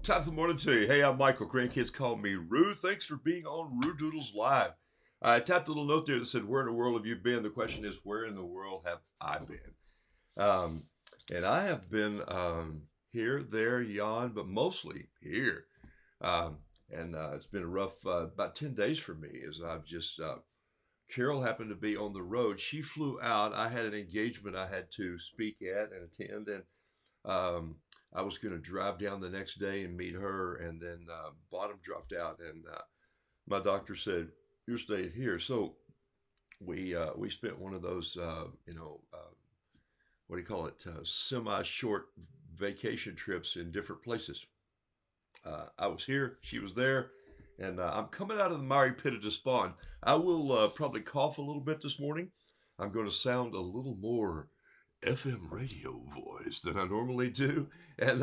Top of the morning to you. Hey, I'm Michael. Grandkids call me Roo. Thanks for being on Roodoodles Live. I tapped a little note there that said, "Where in the world have you been?" The question is, where in the world have I been? Um, and I have been here, there, yon, but mostly here. And it's been a rough about 10 days for me as I've just, Carol happened to be on the road. She flew out. I had an engagement I had to speak at and attend, and um, I was going to drive down the next day and meet her, and then bottom dropped out, and my doctor said, "You're staying here." So we spent one of those what do you call it, semi-short vacation trips in different places. I was here, she was there, and I'm coming out of the miry pit of despond. I will probably cough a little bit this morning. I'm going to sound a little more FM radio voice than I normally do, and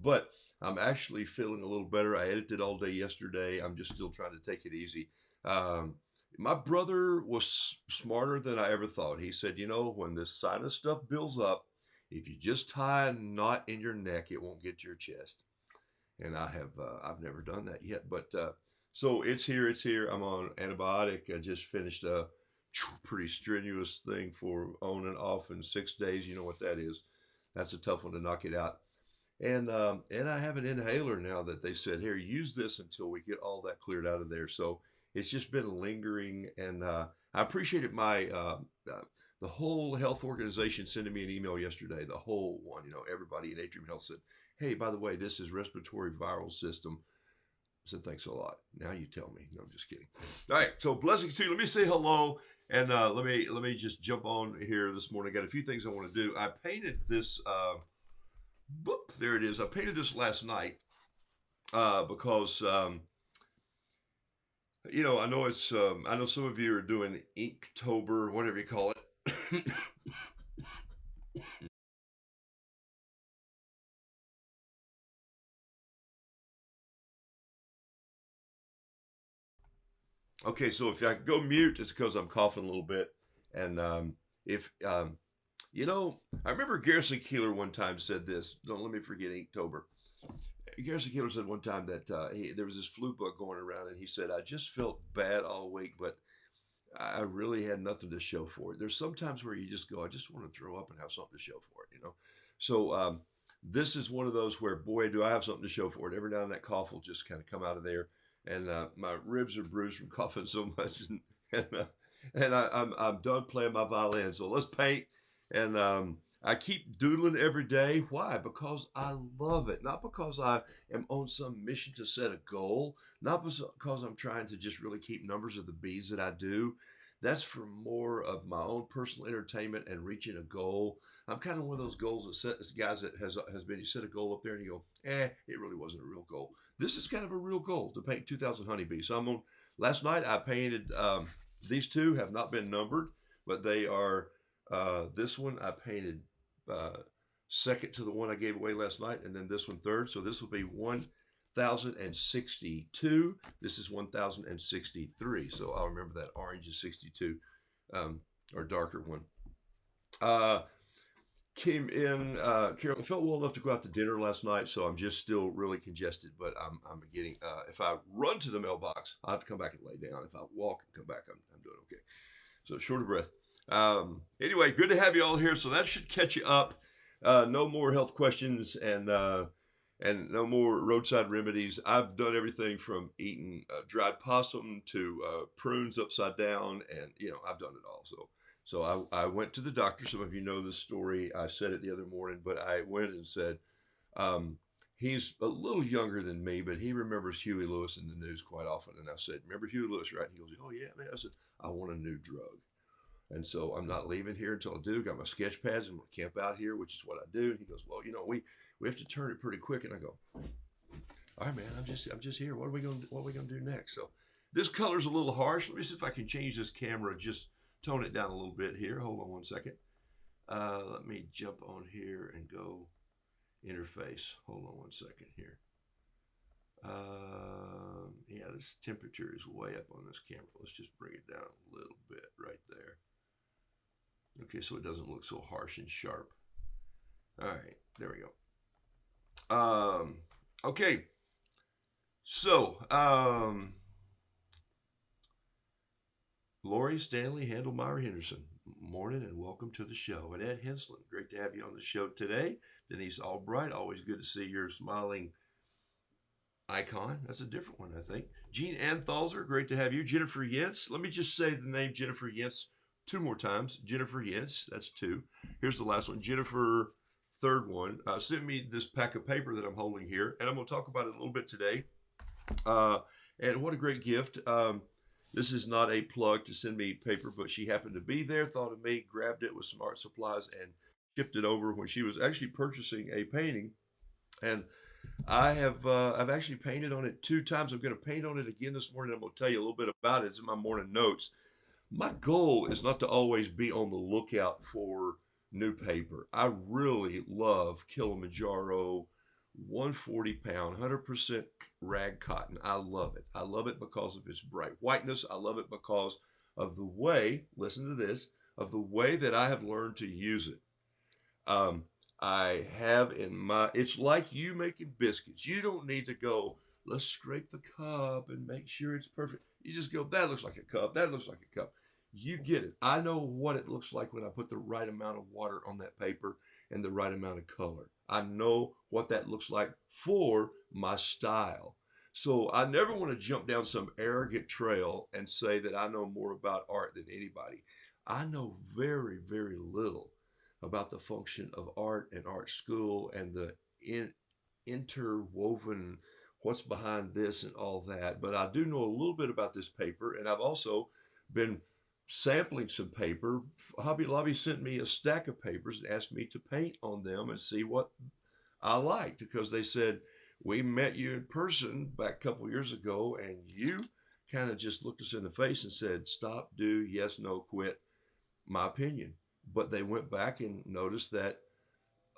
but I'm actually feeling a little better. I edited all day yesterday. I'm just still trying to take it easy. Um, my brother was smarter than I ever thought. He said, when this sinus stuff builds up, if you just tie a knot in your neck, it won't get to your chest. And I've never done that yet, but so it's here. It's here. I'm on antibiotic. I just finished a pretty strenuous thing for on and off in 6 days. You know what that is? That's a tough one to knock it out. And I have an inhaler now that they said, here, use this until we get all that cleared out of there. So it's just been lingering, and I appreciated the whole health organization sending me an email yesterday. The whole one, everybody at Atrium Health said, "Hey, by the way, this is respiratory viral system." I said, "Thanks a lot. Now you tell me." No, I'm just kidding. All right, so blessings to you. Let me say hello, and let me just jump on here this morning. I got a few things I want to do. I painted this. Boop, there it is. I painted this last night because I know it's. I know some of you are doing Inktober, whatever you call it. Okay, so if I go mute, it's because I'm coughing a little bit. And if I remember Garrison Keeler one time said this. Don't let me forget Inktober. Garrison Keeler said one time that there was this flu bug going around, and he said, "I just felt bad all week, but I really had nothing to show for it." There's sometimes where you just go, "I just want to throw up and have something to show for it." So this is one of those where, boy, do I have something to show for it. Every now and then that cough will just kind of come out of there, and my ribs are bruised from coughing so much, and I'm done playing my violin. So let's paint, and I keep doodling every day. Why? Because I love it, not because I am on some mission to set a goal, not because I'm trying to just really keep numbers of the beads that I do. That's for more of my own personal entertainment and reaching a goal. I'm kind of one of those goals that guys that has been, you set a goal up there and you go, it really wasn't a real goal. This is kind of a real goal to paint 2,000 honeybees. So I'm on. Last night I painted these two have not been numbered, but they are. This one I painted uh, second to the one I gave away last night, and then this one third. So this will be 1,062. This is 1,063. So I'll remember that orange is 62, or darker one. Uh, Came in. Carol, I felt well enough to go out to dinner last night, so I'm just still really congested. But I'm getting. If I run to the mailbox, I have to come back and lay down. If I walk and come back, I'm doing okay. So short of breath. Anyway, good to have you all here. So that should catch you up. No more health questions and no more roadside remedies. I've done everything from eating dried possum to prunes upside down, and I've done it all. So I went to the doctor. Some of you know this story. I said it the other morning, but I went and said, um, he's a little younger than me, but he remembers Huey Lewis in the news quite often. And I said, "Remember Huey Lewis, right?" And he goes, "Oh yeah, man." I said, "I want a new drug." And so I'm not leaving here until I do. Got my sketch pads. I'm going to camp out here, which is what I do. And he goes, "Well, we have to turn it pretty quick." And I go, "All right, man. I'm just here. What are we gonna do next?" So this color's a little harsh. Let me see if I can change this camera. Just tone it down a little bit here. Hold on one second. Let me jump on here and go interface. Hold on one second here. Yeah, this temperature is way up on this camera. Let's just bring it down a little bit right there. Okay, so it doesn't look so harsh and sharp. All right, there we go. Okay, Lori Stanley Handelmeyer Henderson, morning and welcome to the show. And Ed Henslin, great to have you on the show today. Denise Albright, always good to see your smiling icon. That's a different one, I think. Jean Anthalzer, great to have you. Jennifer Yentz, let me just say the name Jennifer Yentz two more times. Jennifer Yentz, that's two. Here's the last one. Jennifer, third one, sent me this pack of paper that I'm holding here, and I'm going to talk about it a little bit today. And what a great gift. This is not a plug to send me paper, but she happened to be there, thought of me, grabbed it with some art supplies, and shipped it over when she was actually purchasing a painting. And I've actually painted on it two times. I'm going to paint on it again this morning. I'm going to tell you a little bit about it. It's in my morning notes. My goal is not to always be on the lookout for new paper. I really love Kilimanjaro 140-pound, 100% rag cotton. I love it. I love it because of its bright whiteness. I love it because of the way, listen to this, of the way that I have learned to use it. I have in my, it's like you making biscuits. You don't need to go, let's scrape the cup and make sure it's perfect. You just go, that looks like a cup. That looks like a cup. You get it. I know what it looks like when I put the right amount of water on that paper and the right amount of color. I know what that looks like for my style. So I never want to jump down some arrogant trail and say that I know more about art than anybody. I know very, very little about the function of art and art school and the interwoven what's behind this and all that. But I do know a little bit about this paper, and I've also been sampling some paper. Hobby Lobby sent me a stack of papers and asked me to paint on them and see what I liked, because they said, we met you in person back a couple years ago and you kind of just looked us in the face and said, stop, do, yes, no, quit, my opinion. But they went back and noticed that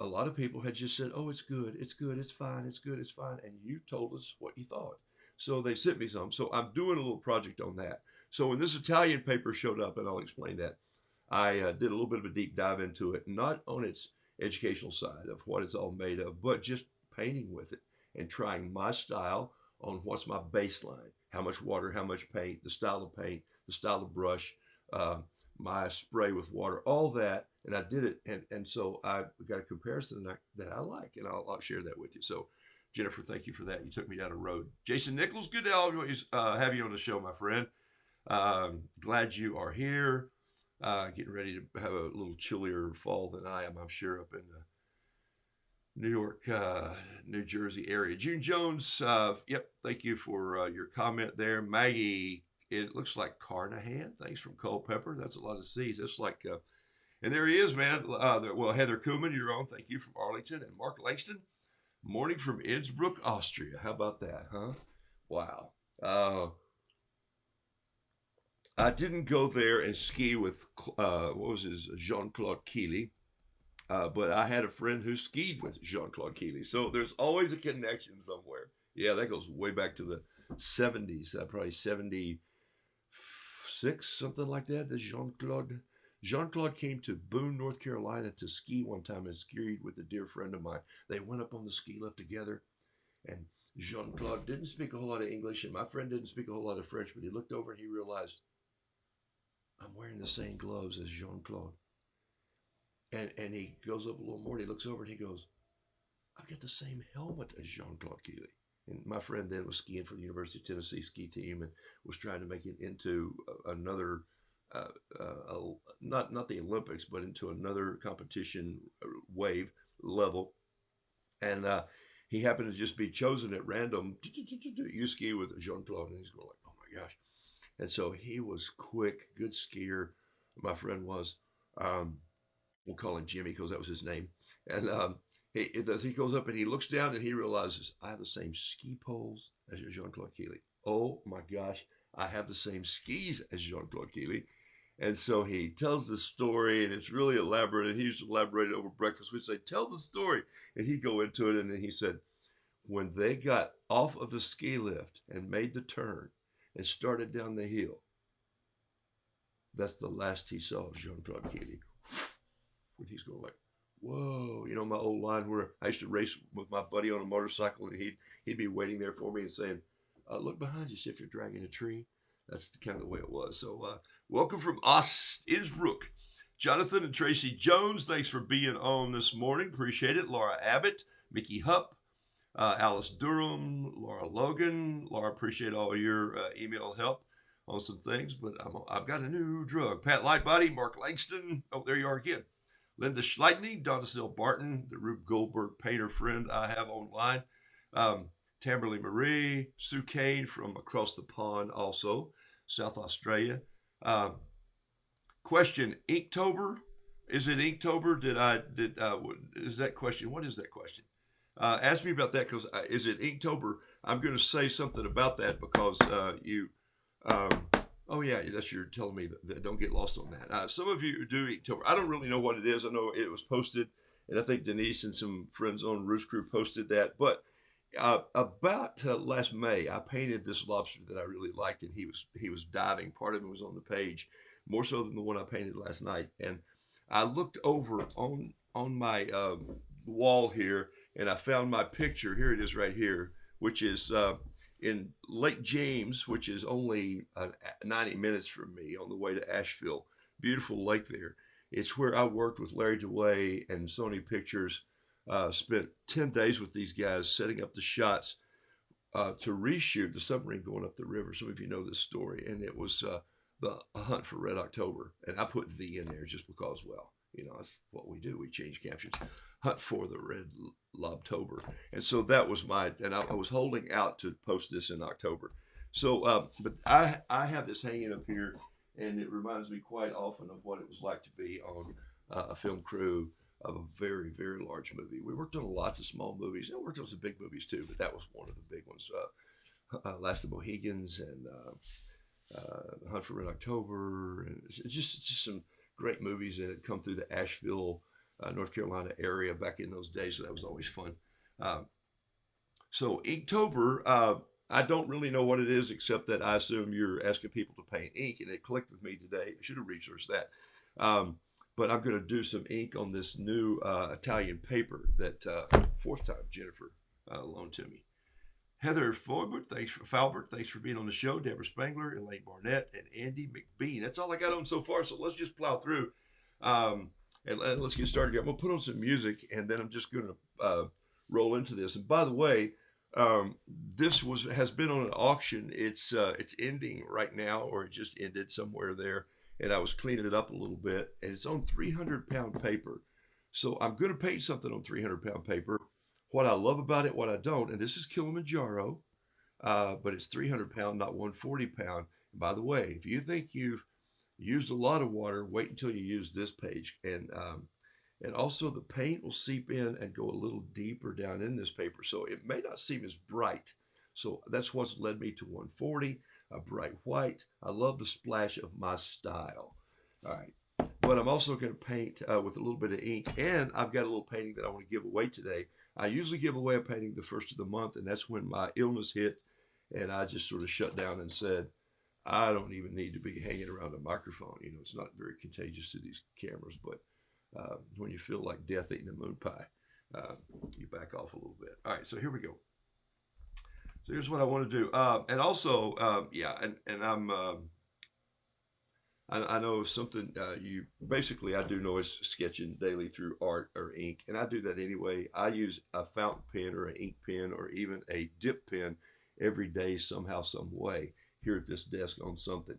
a lot of people had just said, oh, it's good, it's good, it's fine, it's good, it's fine. And you told us what you thought. So they sent me some. So I'm doing a little project on that. So when this Italian paper showed up, and I'll explain that, I did a little bit of a deep dive into it, not on its educational side of what it's all made of, but just painting with it and trying my style on what's my baseline, how much water, how much paint, the style of paint, the style of brush, uh, my spray with water, all that. And I did it. And so I got a comparison that I like, and I'll share that with you. So, Jennifer, thank you for that. You took me down a road. Jason Nichols, good to always have you on the show, my friend. Glad you are here. Getting ready to have a little chillier fall than I am, I'm sure, up in the New York, New Jersey area. June Jones, yep, thank you for your comment there. Maggie, it looks like Carnahan. Thanks from Culpeper. That's a lot of C's. It's like, and there he is, man. Well, Heather Kuhlman, you're on. Thank you from Arlington. And Mark Langston, morning from Innsbruck, Austria. How about that, huh? Wow. I didn't go there and ski with, what was his, Jean-Claude Keely. But I had a friend who skied with Jean-Claude Keely. So there's always a connection somewhere. Yeah, that goes way back to the 70s, probably 76, something like that. Jean-Claude came to Boone, North Carolina to ski one time and skied with a dear friend of mine. They went up on the ski lift together, and Jean-Claude didn't speak a whole lot of English, and my friend didn't speak a whole lot of French, but he looked over and he realized, I'm wearing the same gloves as Jean-Claude. And he goes up a little more and he looks over and he goes, I've got the same helmet as Jean-Claude Keely. And my friend then was skiing for the University of Tennessee ski team and was trying to make it into another, not the Olympics, but into another competition wave level. And he happened to just be chosen at random. You ski with Jean-Claude. And he's going like, oh my gosh. And so he was quick, good skier. My friend was. We'll call him Jimmy because that was his name. And he goes up and he looks down and he realizes, I have the same ski poles as Jean-Claude Keely. Oh my gosh, I have the same skis as Jean-Claude Keely. And so he tells the story, and it's really elaborate. And he used to elaborate it over breakfast. We'd say, tell the story. And he'd go into it. And then he said, when they got off of the ski lift and made the turn and started down the hill, that's the last he saw of Jean-Claude Keely. And he's going like, whoa, you know, my old line where I used to race with my buddy on a motorcycle, and he'd be waiting there for me and saying, Look behind you, see if you're dragging a tree. That's the kind of the way it was. So, welcome from Innsbruck. Jonathan and Tracy Jones, thanks for being on this morning. Appreciate it. Laura Abbott, Mickey Hupp, Alice Durham, Laura Logan. Laura, appreciate all your email help on some things, but I've got a new drug. Pat Lightbody, Mark Langston. Oh, there you are again. Linda Schleitney, Donacille Barton, the Rube Goldberg painter friend I have online. Tamberly Marie, Sue Kane from across the pond, also South Australia. Question: Inktober? Is it Inktober? Is that question? What is that question? Ask me about that because is it Inktober? I'm going to say something about that because you. Oh yeah, that's you're telling me that don't get lost on that. Some of you do Inktober. I don't really know what it is. I know it was posted, and I think Denise and some friends on Roost Crew posted that. But about last May, I painted this lobster that I really liked, and he was diving. Part of it was on the page, more so than the one I painted last night. And I looked over on my wall here, and I found my picture. Here it is, right here, which is in Lake James, which is only 90 minutes from me on the way to Asheville. Beautiful lake there. It's where I worked with Larry DeWay and Sony Pictures. Spent 10 days with these guys setting up the shots to reshoot the submarine going up the river. Some of you know this story. And it was the Hunt for Red October. And I put "the" in there just because, well, that's what we do. We change captions. Hunt for the Red Lobtober. And so that was and I was holding out to post this in October. So, but I have this hanging up here, and it reminds me quite often of what it was like to be on a film crew of a very, very large movie. We worked on lots of small movies, and worked on some big movies too, but that was one of the big ones. Last of the Mohegans and Hunt for Red October, and just some great movies that had come through the Asheville, North Carolina area back in those days. So that was always fun. So Inktober, I don't really know what it is, except that I assume you're asking people to paint ink, and it clicked with me today. I should have researched that. But I'm going to do some ink on this new Italian paper that fourth time Jennifer loaned to me. Heather Falbert, thanks for being on the show. Deborah Spangler, Elaine Barnett, and Andy McBean. That's all I got on so far, so let's just plow through. And let's get started here. I'm going to put on some music, and then I'm just going to roll into this. And by the way, this has been on an auction. It's ending right now, or it just ended somewhere there. And I was cleaning it up a little bit, and it's on 300-pound paper. So I'm going to paint something on 300-pound paper. What I love about it, what I don't, and this is Kilimanjaro, but it's 300-pound, not 140-pound. By the way, if you think you've used a lot of water, wait until you use this page. And also the paint will seep in and go a little deeper down in this paper, so it may not seem as bright. So that's what's led me to 140. A bright white. I love the splash of my style. All right. But I'm also going to paint with a little bit of ink. And I've got a little painting that I want to give away today. I usually give away a painting the first of the month, and that's when my illness hit. And I just sort of shut down and said, I don't even need to be hanging around a microphone. It's not very contagious to these cameras. But when you feel like death eating a moon pie, you back off a little bit. All right, so here we go. So here's what I want to do, and also, and I know something I do know is sketching daily through art or ink, and I do that anyway. I use a fountain pen or an ink pen or even a dip pen every day somehow, some way here at this desk on something.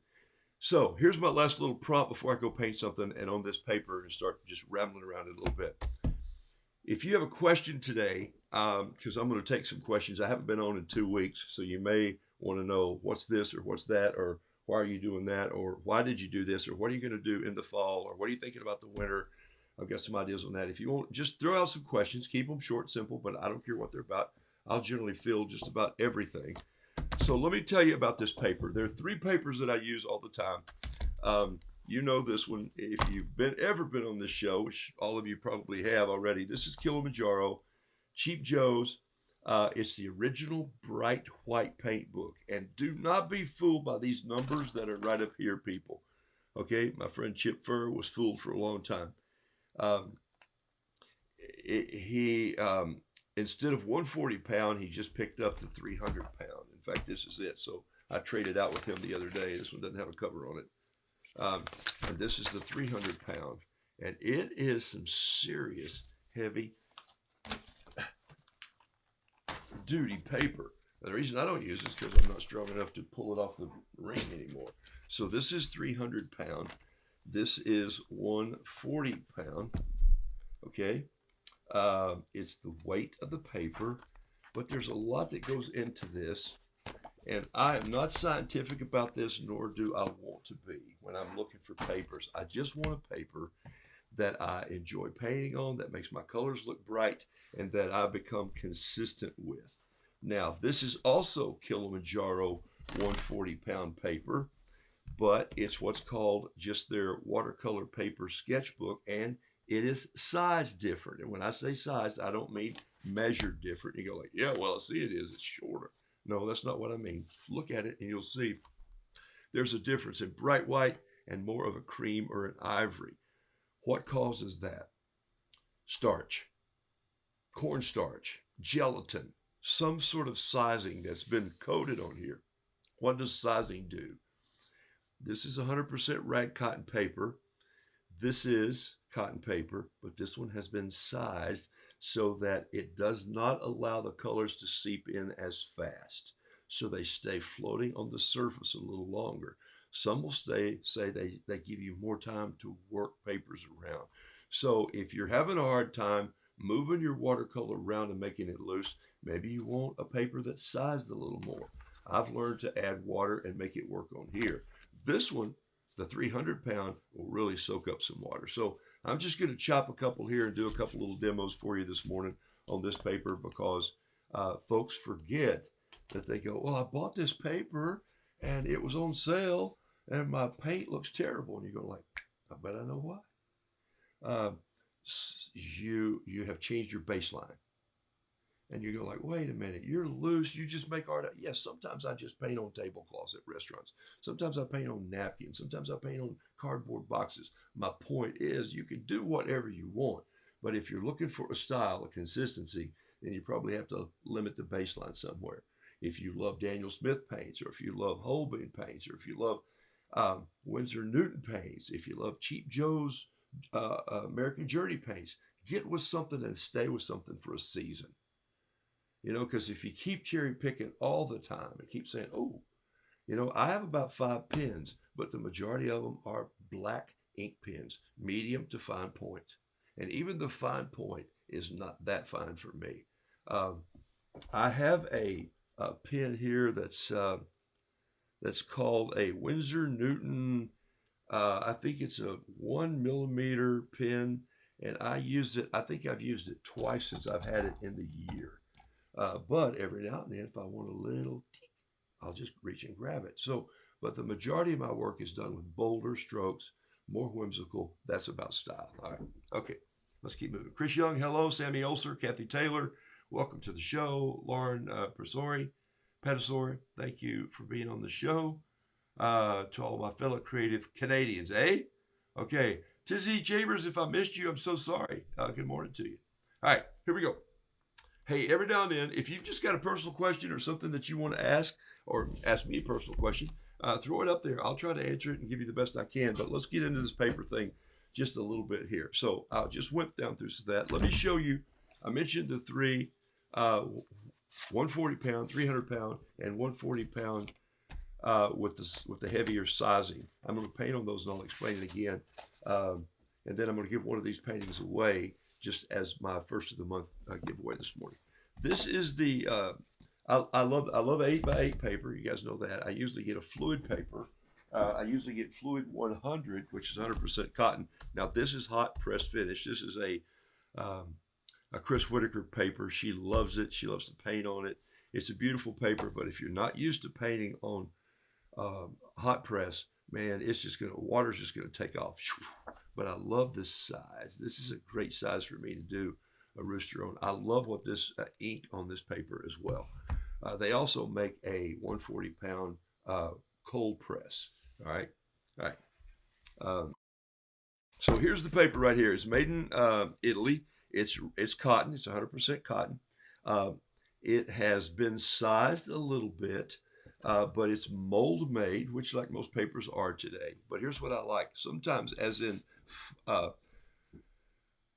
So here's my last little prompt before I go paint something and on this paper and start just rambling around it a little bit. If you have a question today, because I'm going to take some questions. I haven't been on in 2 weeks, so you may want to know what's this or what's that, or why are you doing that, or why did you do this, or what are you going to do in the fall, or what are you thinking about the winter? I've got some ideas on that. If you want, just throw out some questions. Keep them short, simple, but I don't care what they're about. I'll generally fill just about everything. So let me tell you about this paper. There are 3 papers that I use all the time. You know this one if you've ever been on this show, which all of you probably have already. This is Kilimanjaro, Cheap Joe's. It's the original bright white paint book. And do not be fooled by these numbers that are right up here, people. Okay, my friend Chip Furr was fooled for a long time. Instead of 140 pound, he just picked up the 300 pound. In fact, this is it. So I traded out with him the other day. This one doesn't have a cover on it. And this is the 300 pound. And it is some serious heavy duty paper. And the reason I don't use it is because I'm not strong enough to pull it off the ring anymore. So this is 300 pound. This is 140 pound. Okay. It's the weight of the paper, but there's a lot that goes into this. And I am not scientific about this, nor do I want to be when I'm looking for papers. I just want a paper that I enjoy painting on, that makes my colors look bright, and that I become consistent with. Now, this is also Kilimanjaro 140 pound paper, but it's what's called just their watercolor paper sketchbook, and it is sized different. And when I say sized, I don't mean measured different. You go like, yeah, well, I see it is. It's shorter. No, that's not what I mean. Look at it and you'll see there's a difference in bright white and more of a cream or an ivory. What causes that? Starch, cornstarch, gelatin, some sort of sizing that's been coated on here. What does sizing do? This is 100% rag cotton paper. This is cotton paper, but this one has been sized so that it does not allow the colors to seep in as fast. So they stay floating on the surface a little longer. Some will say they give you more time to work papers around. So if you're having a hard time moving your watercolor around and making it loose, maybe you want a paper that's sized a little more. I've learned to add water and make it work on here. This one, the 300 pound, will really soak up some water. So I'm just going to chop a couple here and do a couple little demos for you this morning on this paper, because folks forget that they go, well, I bought this paper and it was on sale and my paint looks terrible. And you go like, I bet I know why. You have changed your baseline. And you go like, wait a minute, you're loose. You just make art. Yes, sometimes I just paint on tablecloths at restaurants. Sometimes I paint on napkins. Sometimes I paint on cardboard boxes. My point is, you can do whatever you want. But if you're looking for a style, a consistency, then you probably have to limit the baseline somewhere. If you love Daniel Smith paints, or if you love Holbein paints, or if you love Winsor Newton paints, if you love Cheap Joe's American Journey paints, get with something and stay with something for a season. You know, because if you keep cherry picking all the time and keep saying, oh, you know, I have about 5 pens, but the majority of them are black ink pens, medium to fine point. And even the fine point is not that fine for me. I have a pen here that's called a Winsor Newton. I think it's a 1 millimeter pen, and I use it. I think I've used it twice since I've had it in the year. But every now and then, if I want a little tick, I'll just reach and grab it. So, but the majority of my work is done with bolder strokes, more whimsical. That's about style. All right. Okay. Let's keep moving. Chris Young, hello. Sammy Olser, Kathy Taylor, welcome to the show. Lauren Pedisori, thank you for being on the show. To all my fellow creative Canadians, eh? Okay. Tizzy Chambers, if I missed you, I'm so sorry. Good morning to you. All right. Here we go. Hey, every now and then, if you've just got a personal question or something that you want to ask, or ask me a personal question, throw it up there. I'll try to answer it and give you the best I can. But let's get into this paper thing just a little bit here. So I just went down through that. Let me show you. I mentioned the three, 140 pound, 300 pound, and 140 pound with the heavier sizing. I'm going to paint on those and I'll explain it again. And then I'm going to give one of these paintings away just as my first of the month giveaway this morning. This is the, I love 8x8 paper. You guys know that. I usually get a fluid paper. I usually get fluid 100, which is 100% cotton. Now this is hot press finish. This is a Chris Whitaker paper. She loves it. She loves to paint on it. It's a beautiful paper, but if you're not used to painting on hot press, man, it's just water's just gonna take off. But I love this size. This is a great size for me to do a rooster on. I love what this ink on this paper as well. They also make a 140 pound cold press. All right. So here's the paper right here. It's made in Italy. It's cotton. It's 100% cotton. It has been sized a little bit, but it's mold made, which like most papers are today. But here's what I like. Sometimes, as in uh,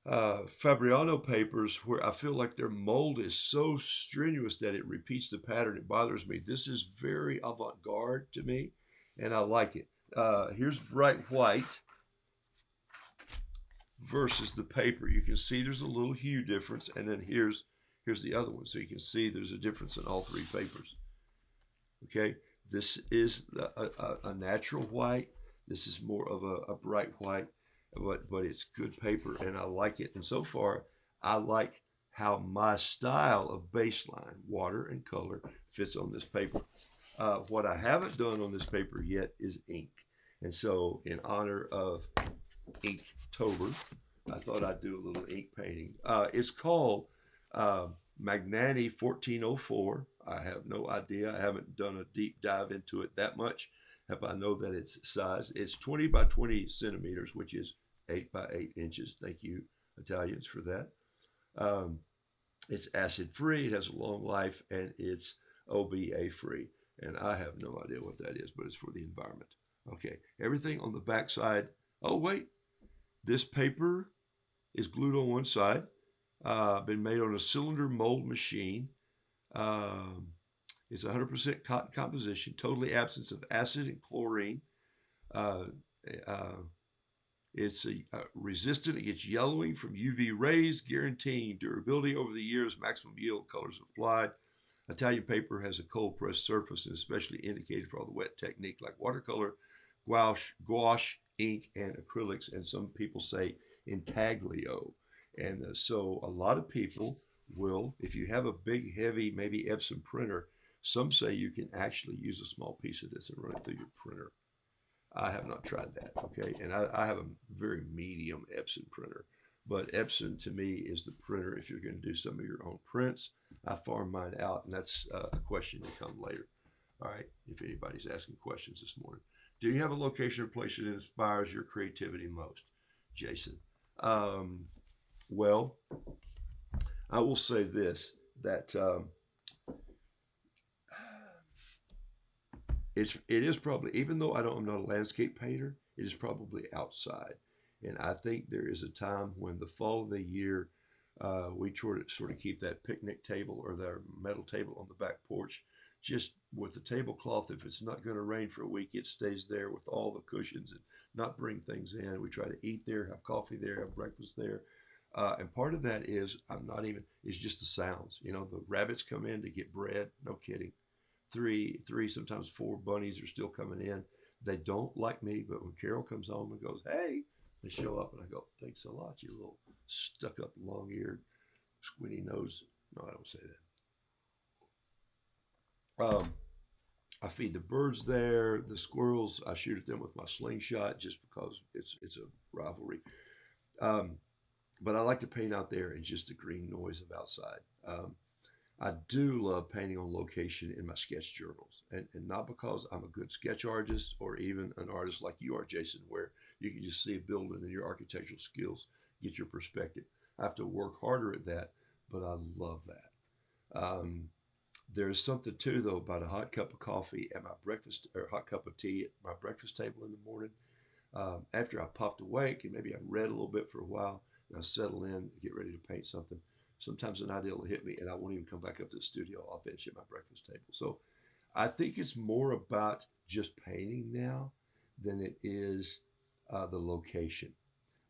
Fabriano papers, where I feel like their mold is so strenuous that it repeats the pattern, it bothers me. This is very avant-garde to me, and I like it. Here's bright white versus the paper. You can see there's a little hue difference, and then here's the other one, so you can see there's a difference in all three papers. Okay, this is a natural white. This is more of a bright white, but it's good paper, and I like it. And so far, I like how my style of baseline, water and color, fits on this paper. What I haven't done on this paper yet is ink, and so in honor of Inktober, I thought I'd do a little ink painting. It's called Magnani 1404. I have no idea. I haven't done a deep dive into it that much. If I know that its size, it's 20 by 20 centimeters, which is 8 by 8 inches. Thank you, Italians, for that. Um, it's acid free, it has a long life, and it's OBA free. And I have no idea what that is, but it's for the environment. Okay, everything on the back side. Oh, wait, this paper is glued on one side, been made on a cylinder mold machine. Um, it's 100% cotton composition, totally absence of acid and chlorine. Uh, uh, it's resistant against yellowing from UV rays, guaranteeing durability over the years, maximum yield, colors applied. Italian paper has a cold pressed surface and especially indicated for all the wet technique like watercolor, gouache, ink, and acrylics, and some people say intaglio. And so a lot of people will, if you have a big, heavy, maybe Epson printer, some say you can actually use a small piece of this and run it through your printer. I have not tried that, okay? And I have a very medium Epson printer. But Epson, to me, is the printer if you're going to do some of your own prints. I farm mine out, and that's a question to come later. All right, if anybody's asking questions this morning. Do you have a location or place that inspires your creativity most? Jason. Well, I will say this, that it is probably, even though I'm not a landscape painter, it is probably outside. And I think there is a time when the fall of the year, we try to sort of keep that picnic table or their metal table on the back porch, just with the tablecloth. If it's not going to rain for a week, it stays there with all the cushions and not bring things in. We try to eat there, have coffee there, have breakfast there. And part of that is it's just the sounds. You know, the rabbits come in to get bread. No kidding. Three, sometimes four bunnies are still coming in. They don't like me, but when Carol comes home and goes, hey, they show up and I go, thanks a lot, you little stuck up, long eared, squinty nose. No, I don't say that. I feed the birds there. The squirrels, I shoot at them with my slingshot just because it's a rivalry. Um, but I like to paint out there and just the green noise of outside. I do love painting on location in my sketch journals, and not because I'm a good sketch artist or even an artist like you are, Jason, where you can just see a building and your architectural skills get your perspective. I have to work harder at that, but I love that. There's something too, though, about a hot cup of coffee at my breakfast or hot cup of tea at my breakfast table in the morning. After I popped awake and maybe I read a little bit for a while and I settle in and get ready to paint something, sometimes an idea will hit me and I won't even come back up to the studio. I'll finish at my breakfast table. So I think it's more about just painting now than it is the location.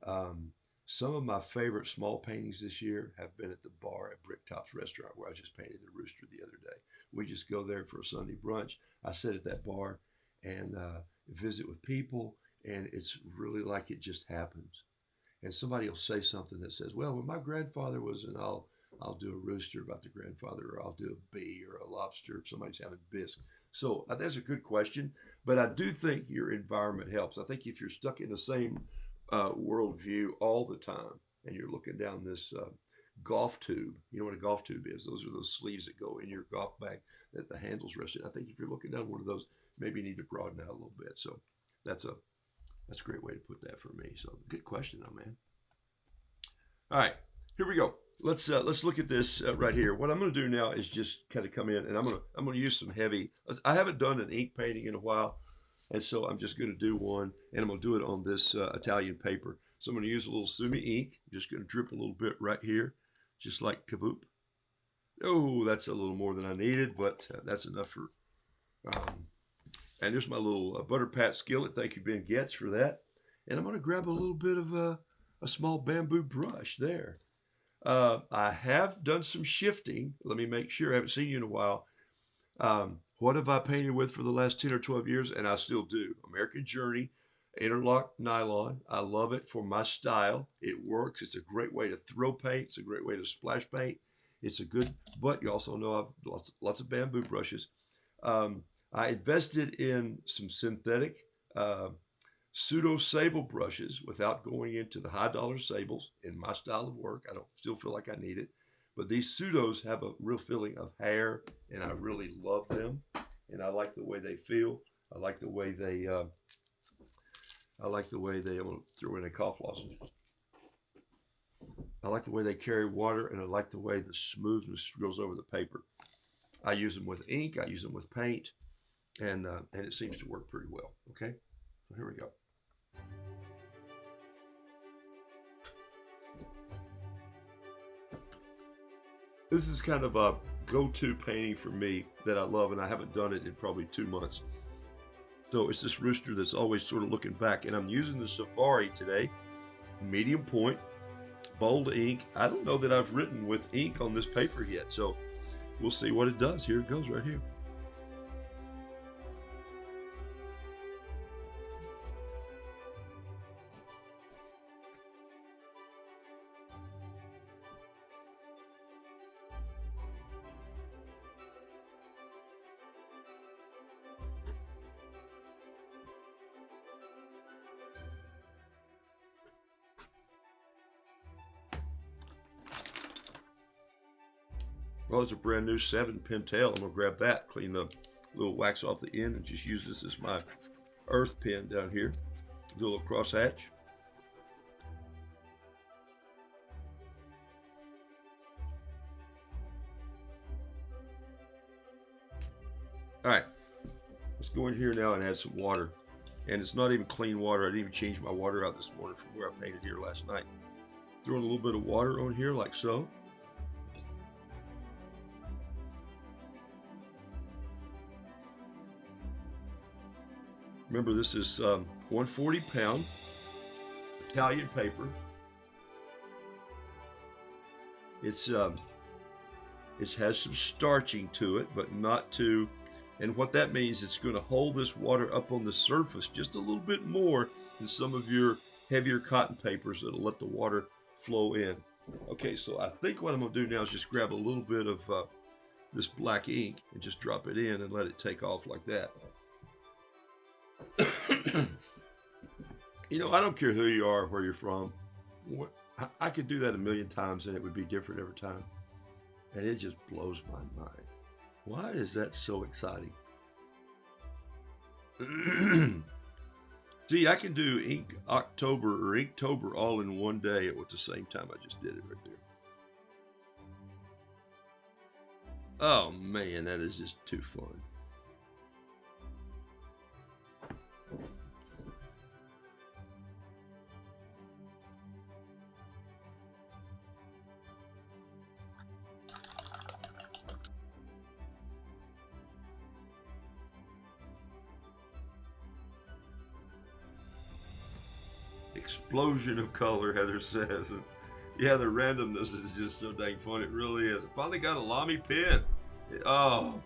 Um, some of my favorite small paintings this year have been at the bar at Bricktop's Restaurant, where I just painted the rooster the other day. We just go there for a Sunday brunch. I sit at that bar and visit with people, and it's really like it just happens. And somebody will say something that says, "Well, when my grandfather was," and I'll do a rooster about the grandfather, or I'll do a bee or a lobster if somebody's having bisque. So that's a good question, but I do think your environment helps. I think if you're stuck in the same worldview all the time, and you're looking down this golf tube. You know what a golf tube is? Those are those sleeves that go in your golf bag that the handles rest in. I think if you're looking down one of those, maybe you need to broaden out a little bit. So that's a great way to put that for me. So good question, though, man. All right, here we go. Let's look at this right here. What I'm going to do now is just kind of come in, and I'm gonna use some heavy. I haven't done an ink painting in a while, and so I'm just going to do one, and I'm going to do it on this Italian paper. So I'm going to use a little Sumi ink. I'm just going to drip a little bit right here, just like kaboop. Oh, that's a little more than I needed, but that's enough for. Um, and there's my little butter pat skillet. Thank you, Ben Getz, for that. And I'm going to grab a little bit of a small bamboo brush there. I have done some shifting. Let me make sure. I haven't seen you in a while. What have I painted with for the last 10 or 12 years? And I still do. American Journey, interlock nylon. I love it for my style. It works. It's a great way to throw paint. It's a great way to splash paint. It's a good, but you also know I've lots of bamboo brushes. I invested in some synthetic uh, pseudo sable brushes without going into the high dollar sables in my style of work. I don't still feel like I need it, but these pseudos have a real feeling of hair, and I really love them. And I like the way they feel. I like the way they. I like the way they. I'm gonna throw in a cough lozenge. I like the way they carry water, and I like the way the smoothness goes over the paper. I use them with ink. I use them with paint, and it seems to work pretty well. Okay, so here we go. This is kind of a go-to painting for me that I love, and I haven't done it in probably 2 months. So it's this rooster that's always sort of looking back, and I'm using the Safari today, medium point, bold ink. I don't know that I've written with ink on this paper yet, so we'll see what it does. Here it goes right here. Well, it's a brand new 7-pin tail. I'm gonna grab that, clean the little wax off the end, and just use this as my earth pin down here. Do a little cross hatch. All right, let's go in here now and add some water. And it's not even clean water. I didn't even change my water out this morning from where I painted here last night. Throw a little bit of water on here like so. Remember, this is 140-pound Italian paper. It has some starching to it, but not too. And what that means, it's going to hold this water up on the surface just a little bit more than some of your heavier cotton papers that'll let the water flow in. Okay, so I think what I'm going to do now is just grab a little bit of this black ink and just drop it in and let it take off like that. You know, I don't care who you are, where you're from. I could do that a million times and it would be different every time. And it just blows my mind. Why is that so exciting? See, I can do Ink October or Inktober all in one day at the same time. I just did it right there. Oh man, that is just too fun. Explosion of color, Heather says. And yeah, the randomness is just so dang fun. It really is. I finally got a Lamy pen. Oh,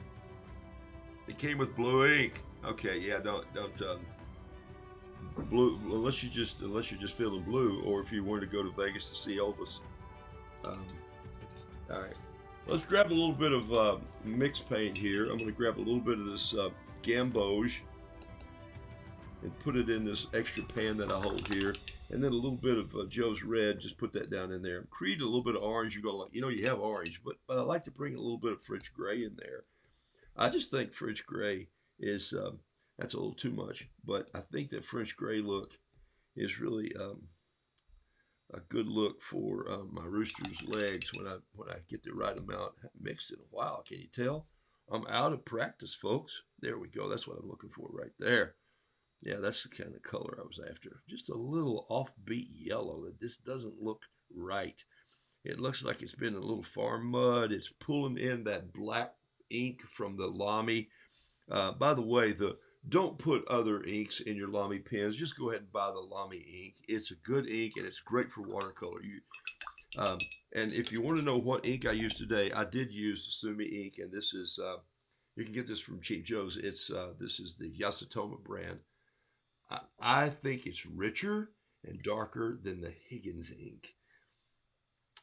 it came with blue ink. Okay, yeah, don't blue unless you're just feeling blue, or if you wanted to go to Vegas to see Elvis. Um, all right, let's grab a little bit of mixed paint here. I'm going to grab a little bit of this gamboge and put it in this extra pan that I hold here, and then a little bit of Joe's Red. Just put that down in there. Create a little bit of orange. You're gonna like, you have orange, but I like to bring a little bit of French gray in there. I just think French gray is that's a little too much, but I think that French gray look is really a good look for my rooster's legs when I get the right amount mixed in. Wow, can you tell? I'm out of practice, folks. There we go. That's what I'm looking for right there. Yeah, that's the kind of color I was after. Just a little offbeat yellow that this doesn't look right. It looks like it's been in a little farm mud. It's pulling in that black ink from the Lamy. By the way, the don't put other inks in your Lamy pens. Just go ahead and buy the Lamy ink. It's a good ink and it's great for watercolor. Um, and if you want to know what ink I used today, I did use the Sumi ink, and this is you can get this from Cheap Joe's. It's this is the Yasutoma brand. I think it's richer and darker than the Higgins ink.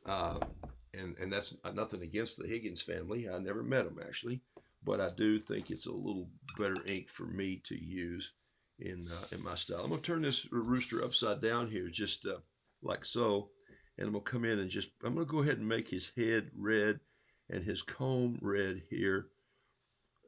Um, and that's nothing against the Higgins family. I never met them actually, but I do think it's a little better ink for me to use in my style. I'm gonna turn this rooster upside down here, just like so, and I'm gonna come in and just I'm gonna go ahead and make his head red and his comb red here,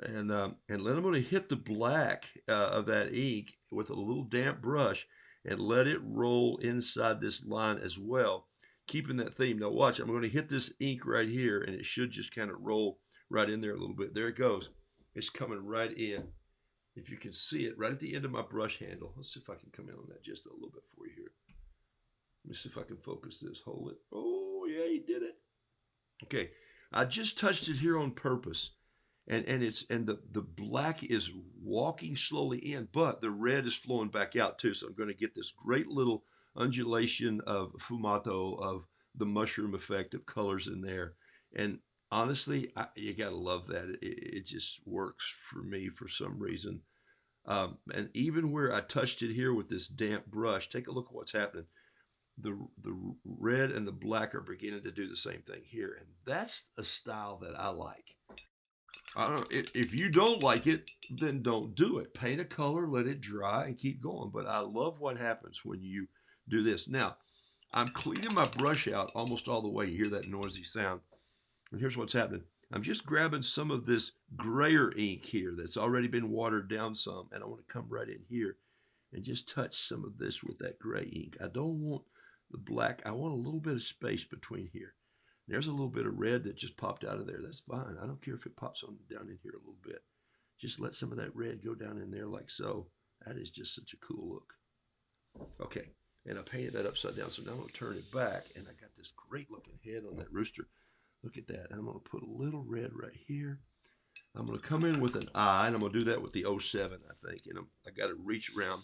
and then I'm going to hit the black of that ink with a little damp brush and let it roll inside this line as well, keeping that theme. Now watch, I'm going to hit this ink right here, and it should just kind of roll right in there a little bit. There it goes. It's coming right in. If you can see it, right at the end of my brush handle. Let's see if I can come in on that just a little bit for you here. Let me see if I can focus this. Hold it. Oh, yeah, he did it. Okay, I just touched it here on purpose. And the black is walking slowly in, but the red is flowing back out too. So I'm going to get this great little undulation of fumato, of the mushroom effect of colors in there. And honestly, you got to love that. It just works for me for some reason. And even where I touched it here with this damp brush, take a look at what's happening. The red and the black are beginning to do the same thing here. And that's a style that I like. I don't know. If you don't like it, then don't do it. Paint a color, let it dry, and keep going. But I love what happens when you do this. Now, I'm cleaning my brush out almost all the way. You hear that noisy sound. And here's what's happening. I'm just grabbing some of this grayer ink here that's already been watered down some, and I want to come right in here and just touch some of this with that gray ink. I don't want the black. I want a little bit of space between here. There's a little bit of red that just popped out of there. That's fine. I don't care if it pops on down in here a little bit. Just let some of that red go down in there like so. That is just such a cool look. Okay, and I painted that upside down, so now I'm going to turn it back, and I got this great looking head on that rooster. Look at that. And I'm going to put a little red right here. I'm going to come in with an eye, and I'm going to do that with the 07, I think. And I got to reach around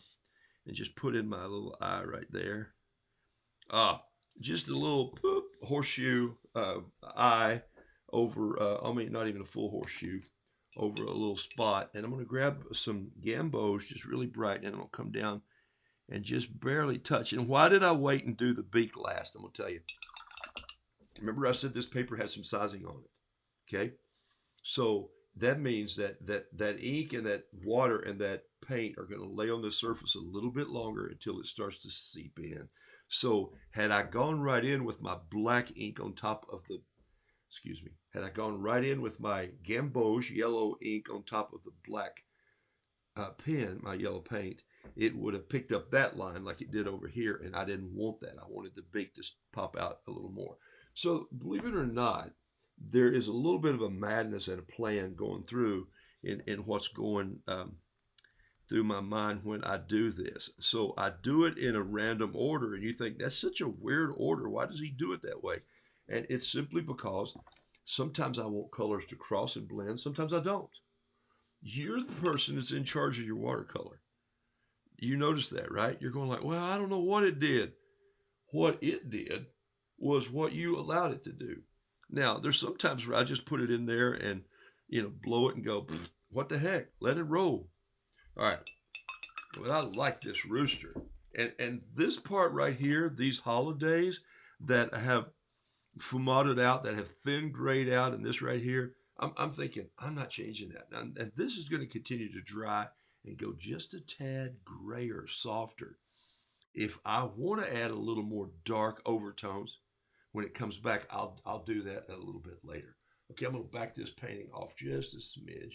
and just put in my little eye right there. Just a little boop, horseshoe eye over, I mean, not even a full horseshoe, over a little spot. And I'm going to grab some gambos, just really bright, and I'm going to come down and just barely touch. And why did I wait and do the beak last? I'm going to tell you. Remember I said this paper has some sizing on it, okay? So that means that ink and that water and that paint are going to lay on the surface a little bit longer until it starts to seep in. So had I gone right in with my black ink on top of the, had I gone right in with my gamboge yellow ink on top of the black pen, my yellow paint, it would have picked up that line like it did over here, and I didn't want that. I wanted the beak to pop out a little more. So believe it or not, there is a little bit of a madness and a plan going through in what's going through my mind when I do this. So I do it in a random order, and you think that's such a weird order. Why does he do it that way? And it's simply because sometimes I want colors to cross and blend, sometimes I don't. You're the person that's in charge of your watercolor. You notice that, right? You're going like, well, I don't know what it did. What it did was what you allowed it to do. Now, there's sometimes where I just put it in there and, blow it and go, what the heck? Let it roll. All right. Well, I like this rooster. And this part right here, these holidays that have fumatoed out, that have thin grayed out, and this right here, I'm thinking, I'm not changing that. And this is going to continue to dry and go just a tad grayer, softer. If I want to add a little more dark overtones when it comes back, I'll do that a little bit later. Okay, I'm going to back this painting off just a smidge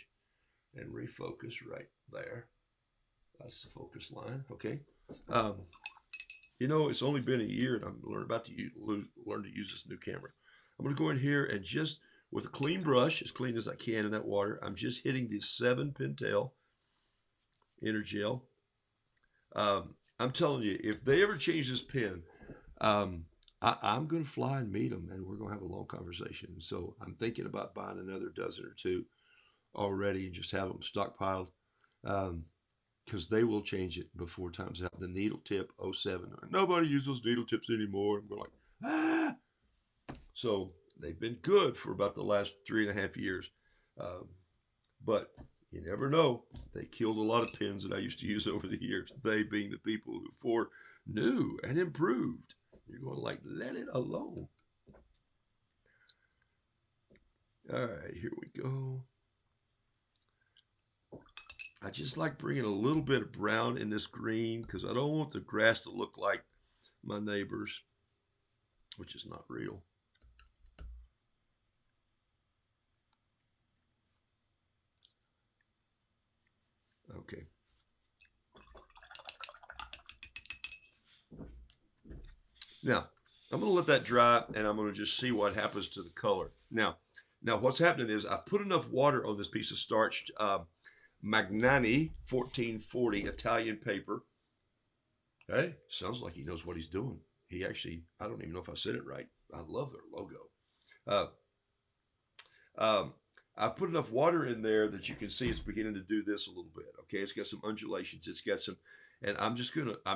and refocus right there. That's the focus line, okay? You know, it's only been a year, and I'm about to learn to use this new camera. I'm going to go in here and just with a clean brush, as clean as I can in that water, I'm just hitting the 7 Pentel inner gel. I'm telling you, if they ever change this pen, um, I'm going to fly and meet them, and we're going to have a long conversation. So I'm thinking about buying another dozen or two already and just have them stockpiled. Because they will change it before time's out. The needle tip 07. Nobody uses those needle tips anymore. I'm going like, ah. So they've been good for about the last 3.5 years. Um, but you never know. They killed a lot of pens that I used to use over the years. They being the people who for new and improved. You're going like, let it alone. All right, here we go. I just like bringing a little bit of brown in this green because I don't want the grass to look like my neighbors, which is not real. Okay. Now, I'm going to let that dry and I'm going to just see what happens to the color. Now what's happening is I've put enough water on this piece of starched Magnani 1440 Italian paper. Hey, sounds like he knows what he's doing. He actually, I don't even know if I said it right. I love their logo. Uh, um, I've put enough water in there that you can see it's beginning to do this a little bit. Okay, it's got some undulations. It's got some, and I'm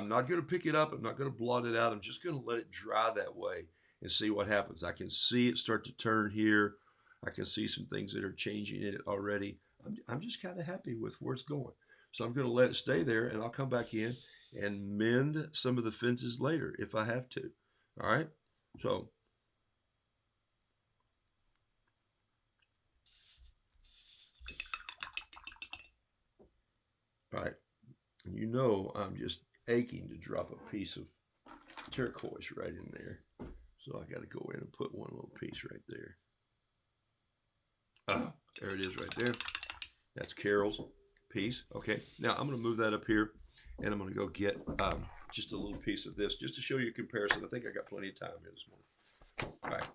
not gonna pick it up. I'm not gonna blot it out. I'm just gonna let it dry that way and see what happens. I can see it start to turn here. I can see some things that are changing in it already. I'm just kind of happy with where it's going. So I'm gonna let it stay there, and I'll come back in and mend some of the fences later if I have to. All right. So all right. You know, I'm just aching to drop a piece of turquoise right in there. So I got to go in and put one little piece right there. Ah, there it is right there. That's Carol's piece. Okay, now I'm going to move that up here and I'm going to go get just a little piece of this just to show you a comparison. I think I got plenty of time here this morning. All right.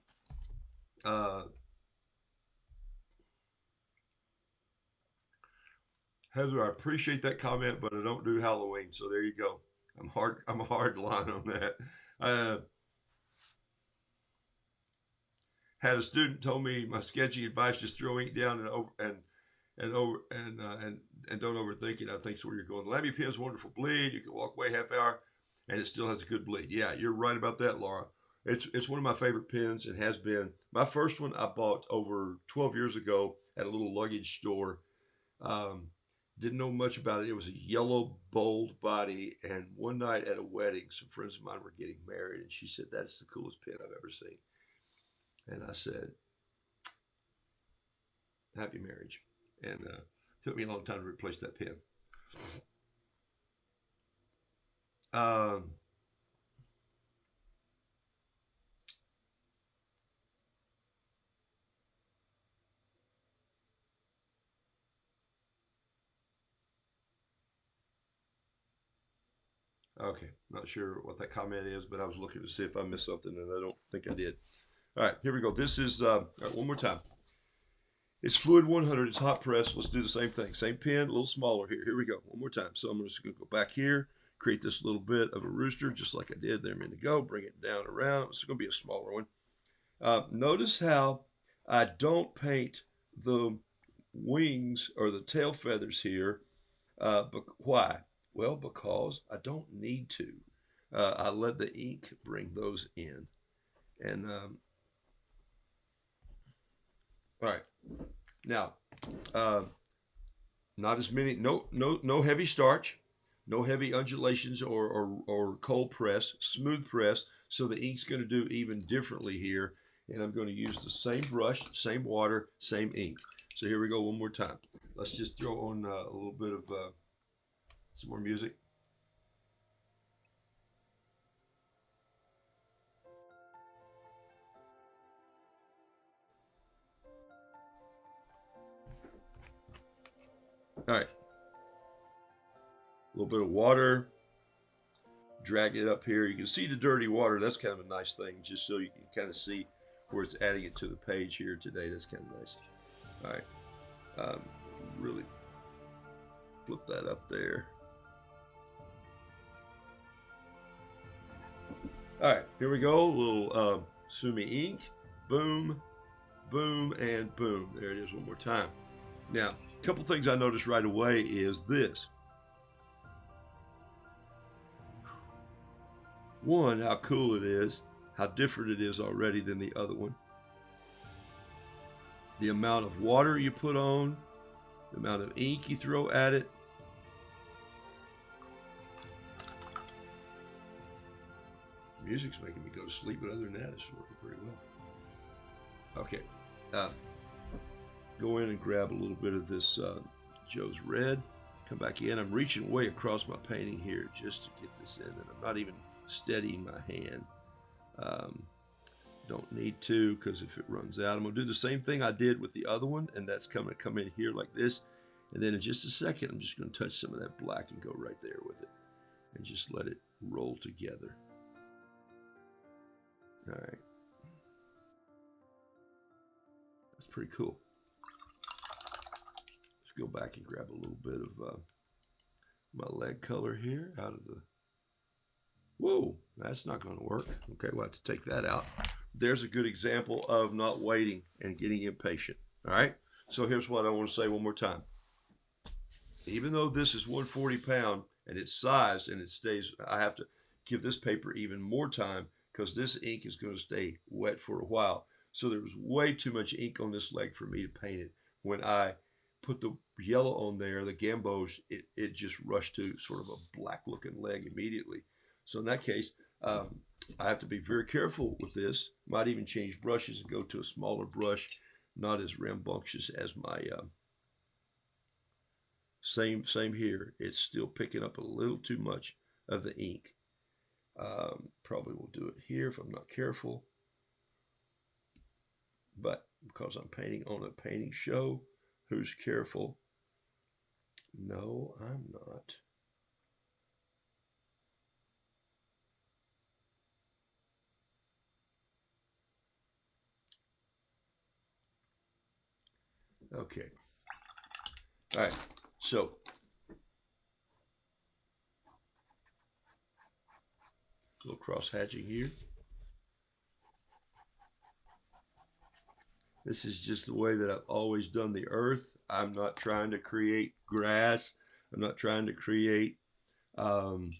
Heather, I appreciate that comment, but I don't do Halloween, so there you go. I'm a hard line on that. Uh, had a student told me my sketchy advice: just throw ink down and don't overthink it. I think it's where you're going. The Lamy pen's wonderful bleed. You can walk away half hour, and it still has a good bleed. Yeah, you're right about that, Laura. It's one of my favorite pens. It has been my first one. I bought over 12 years ago at a little luggage store. Um, didn't know much about it. It was a yellow bold body. And one night at a wedding, some friends of mine were getting married, and she said, "That's the coolest pen I've ever seen." And I said, "Happy marriage." And it took me a long time to replace that pen. Um, okay, not sure what that comment is, but I was looking to see if I missed something, and I don't think I did. All right, here we go. This is one more time. It's fluid 100. It's hot press. Let's do the same thing. Same pen, a little smaller here. Here we go. One more time. So I'm just going to go back here, create this little bit of a rooster, just like I did there a minute ago. Bring it down around. It's going to be a smaller one. Notice how I don't paint the wings or the tail feathers here. But why? Well, because I don't need to. I let the ink bring those in. And all right, now uh, not as many. No heavy starch, no heavy undulations or cold press. Smooth press. So the ink's going to do even differently here. And I'm going to use the same brush, same water, same ink. So here we go one more time. Let's just throw on a little bit of some more music. All right, a little bit of water, drag it up here. You can see the dirty water. That's kind of a nice thing, just so you can kind of see where it's adding it to the page here today. That's kind of nice. All right. Really flip that up there. All right, here we go. A little Sumi ink. Boom, boom, and boom. There it is one more time. Now, a couple things I noticed right away is this. One, how cool it is, how different it is already than the other one. The amount of water you put on, the amount of ink you throw at it. Music's making me go to sleep, but other than that, it's working pretty well. Okay, go in and grab a little bit of this Joe's Red. Come back in. I'm reaching way across my painting here just to get this in, and I'm not even steadying my hand. Don't need to, because if it runs out, I'm going to do the same thing I did with the other one, and that's going to come in here like this. And then in just a second, I'm just going to touch some of that black and go right there with it, and just let it roll together. All right. That's pretty cool. Let's go back and grab a little bit of my leg color here out of the... Whoa, that's not going to work. Okay, we'll have to take that out. There's a good example of not waiting and getting impatient. All right, so here's what I want to say one more time. Even though this is 140 pound and it's sized and it stays, I have to give this paper even more time because this ink is going to stay wet for a while. So there was way too much ink on this leg for me to paint it. When I put the yellow on there, the gambos, it just rushed to sort of a black looking leg immediately. So in that case, I have to be very careful with this. Might even change brushes and go to a smaller brush, not as rambunctious as my same here. It's still picking up a little too much of the ink. Probably will do it here if I'm not careful. But because I'm painting on a painting show, who's careful? No, I'm not. Okay. All right. So a little cross hatching here. This is just the way that I've always done the earth. I'm not trying to create grass. I'm not trying to create some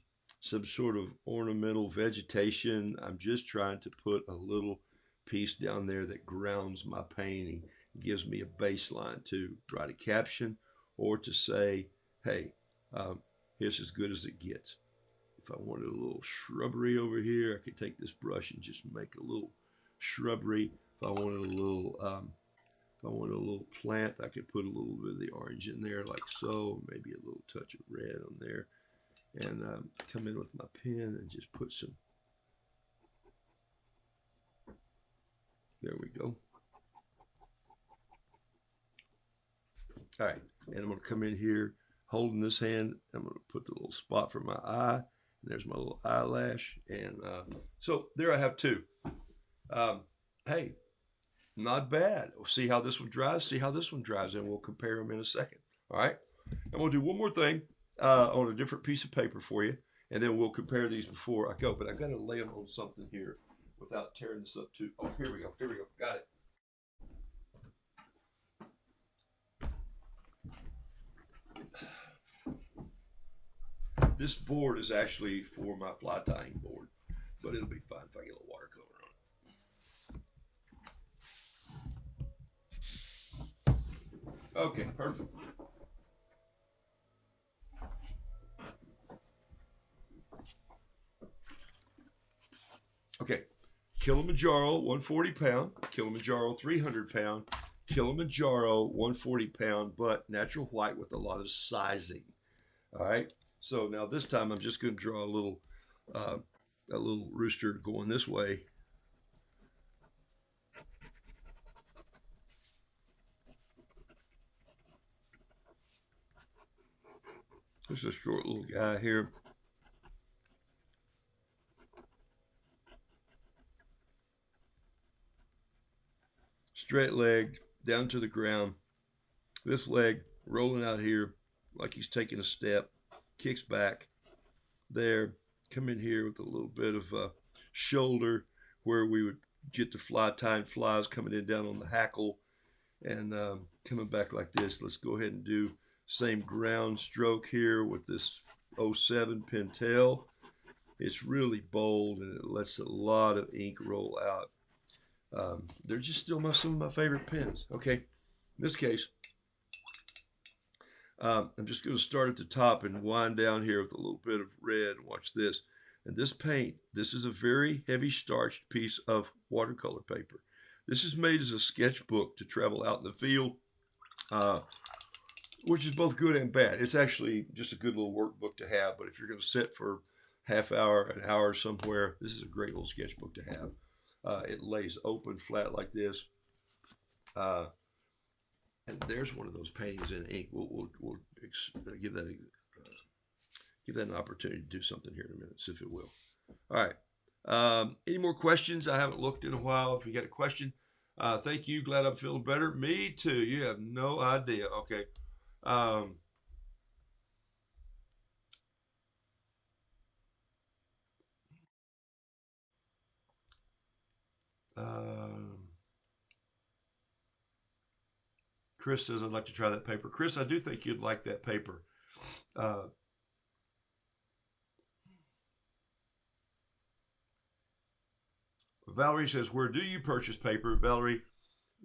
sort of ornamental vegetation. I'm just trying to put a little piece down there that grounds my painting, gives me a baseline to write a caption or to say, hey, here's as good as it gets. If I wanted a little shrubbery over here, I could take this brush and just make a little shrubbery. If I wanted a little plant, I could put a little bit of the orange in there like so, maybe a little touch of red on there, and come in with my pen and just put some. There we go. All right, and I'm going to come in here holding this hand. I'm going to put the little spot for my eye, and there's my little eyelash, and so there I have two. Hey, not bad. We'll see how this one dries, and we'll compare them in a second. All right, I'm going to do one more thing on a different piece of paper for you, and then we'll compare these before I go. But I got to lay them on something here without tearing this up too. Oh, here we go. Got it. This board is actually for my fly tying board, but it'll be fine if I get a little watercolor on it. Okay, perfect. Okay, Kilimanjaro, 140 pound, Kilimanjaro, 300 pound, Kilimanjaro, 140 pound, but natural white with a lot of sizing. All right, so now this time I'm just going to draw a little rooster going this way. Just a short little guy here. straight leg down to the ground. This leg rolling out here like he's taking a step, kicks back there, come in here with a little bit of shoulder where we would get the fly tying flies coming in down on the hackle and coming back like this. Let's go ahead and do same ground stroke here with this '07 Pentel. It's really bold and it lets a lot of ink roll out. They're just still some of my favorite pens. Okay, in this case, I'm just going to start at the top and wind down here with a little bit of red. Watch this. And this paint, this is a very heavy starched piece of watercolor paper. This is made as a sketchbook to travel out in the field, which is both good and bad. It's actually just a good little workbook to have, but if you're going to sit for half hour, an hour somewhere, this is a great little sketchbook to have. It lays open flat like this. And there's one of those paintings in ink. We'll give that an opportunity to do something here in a minute, see if it will. All right. Any more questions? I haven't looked in a while. If you got a question, thank you. Glad I'm feeling better. Me too. You have no idea. Okay. Chris says, I'd like to try that paper. Chris, I do think you'd like that paper. Valerie says, where do you purchase paper? Valerie,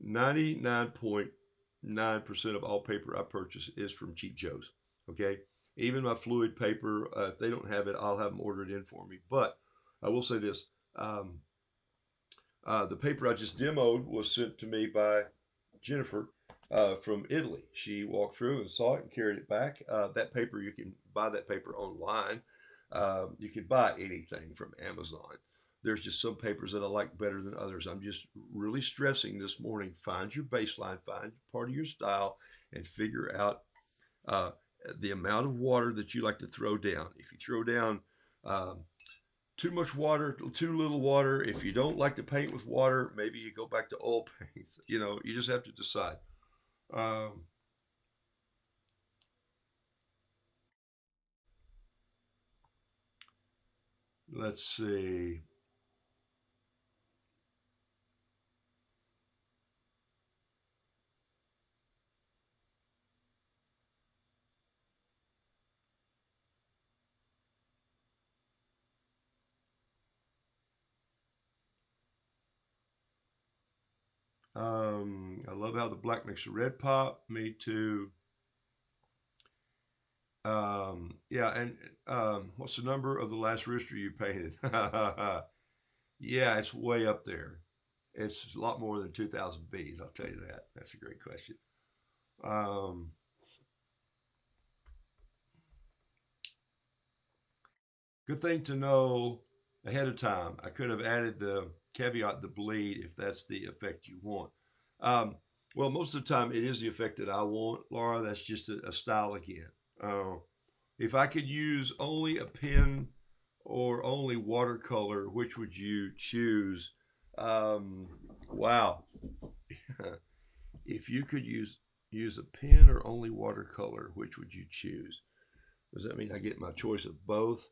99.9% of all paper I purchase is from Cheap Joe's. Okay? Even my fluid paper, if they don't have it, I'll have them ordered in for me. But I will say this. The paper I just demoed was sent to me by Jennifer from Italy. She walked through and saw it and carried it back. That paper, you can buy that paper online. You can buy anything from Amazon. There's just some papers that I like better than others. I'm just really stressing this morning, find your baseline, find part of your style, and figure out the amount of water that you like to throw down. If you throw down too much water, too little water, if you don't like to paint with water, maybe you go back to oil paints. You just have to decide. Let's see. I love how the black makes the red pop. Me too. Yeah, and what's the number of the last rooster you painted? Yeah, it's way up there. It's a lot more than 2,000 bees. I'll tell you that. That's a great question. Um, Good thing to know ahead of time. I could have added the caveat, the bleed, if that's the effect you want. Um, well, most of the time it is the effect that I want, Laura. That's just a style again. Uh, if I could use only a pen or only watercolor, which would you choose? Um, wow. If you could use a pen or only watercolor, which would you choose? Does that mean I get my choice of both?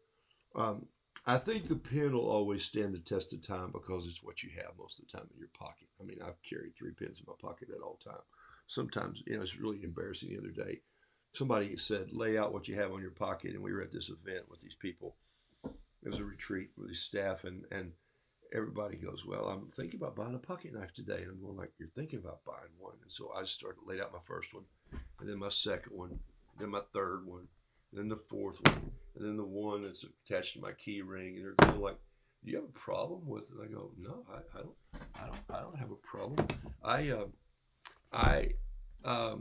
Um, I think the pen will always stand the test of time because it's what you have most of the time in your pocket. I mean, I've carried 3 pens in my pocket at all time. Sometimes, it's really embarrassing. The other day, somebody said, lay out what you have on your pocket. And we were at this event with these people. It was a retreat with his staff, and everybody goes, well, I'm thinking about buying a pocket knife today. And I'm going like, you're thinking about buying one. And so I started laid out my first one, and then my second one, then my third one, and then the fourth one, and then the one that's attached to my key ring. And they're going like, do you have a problem with it? And I go, no, I don't have a problem. I, I, I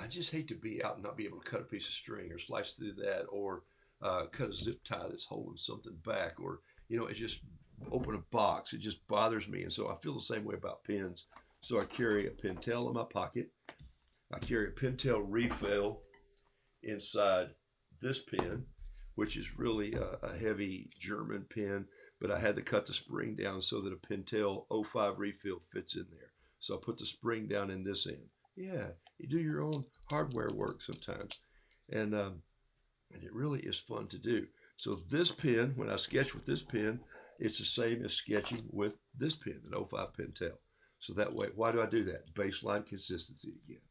just hate to be out and not be able to cut a piece of string or slice through that, or cut a zip tie that's holding something back, or it just open a box. It just bothers me, and so I feel the same way about pens. So I carry a Pentel in my pocket. I carry a Pentel refill inside this pen, which is really a heavy German pen, but I had to cut the spring down so that a Pentel '05 refill fits in there. So I put the spring down in this end. Yeah, you do your own hardware work sometimes. And it really is fun to do. So this pen, when I sketch with this pen, it's the same as sketching with this pen, an '05 Pentel. So that way, why do I do that? Baseline consistency again.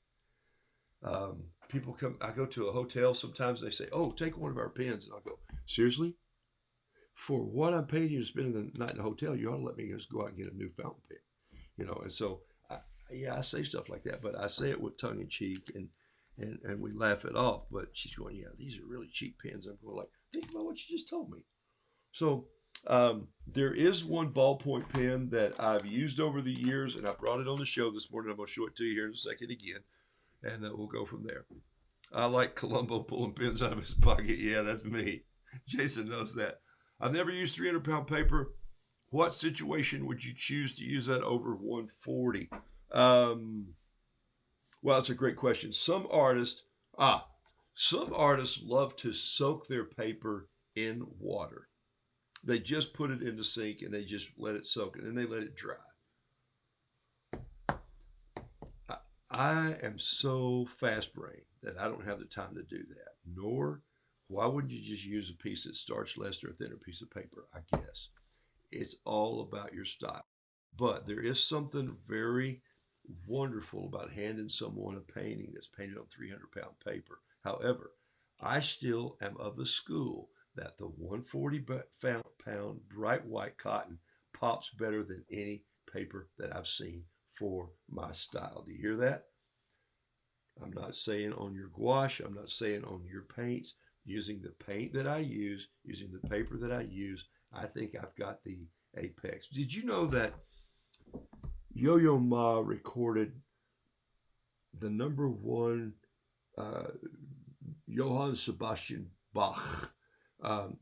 People come, I go to a hotel sometimes, they say, oh, take one of our pens. And I'll go, seriously? For what I'm paying you to spend the night in a hotel, you ought to let me just go out and get a new fountain pen. And so, yeah, I say stuff like that, but I say it with tongue in cheek, and we laugh it off. But she's going, yeah, these are really cheap pens. I'm going like, think about what you just told me. So there is one ballpoint pen that I've used over the years, and I brought it on the show this morning. I'm going to show it to you here in a second again, and we'll go from there. I like Columbo pulling pens out of his pocket. Yeah, that's me. Jason knows that. I've never used 300-pound paper. What situation would you choose to use that over 140? Well, that's a great question. Some artists love to soak their paper in water. They just put it in the sink and they just let it soak, and then they let it dry. I am so fast brained that I don't have the time to do that. Nor, why wouldn't you just use a piece that starts less or a thinner piece of paper? I guess it's all about your style. But there is something very wonderful about handing someone a painting that's painted on 300-pound paper. However, I still am of the school that the 140-pound bright white cotton pops better than any paper that I've seen for my style. Do you hear that? I'm not saying on your gouache, I'm not saying on your paints. Using the paint that I use, using the paper that I use, I think I've got the apex. Did you know that Yo-Yo Ma recorded the number one Johann Sebastian Bach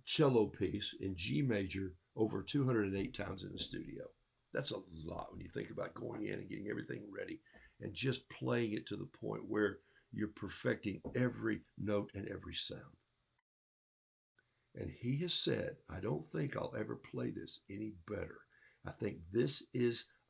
cello piece in G major over 208 times in the studio? That's a lot when you think about going in and getting everything ready and just playing it to the point where you're perfecting every note and every sound. And he has said, I don't think I'll ever play this any better. I think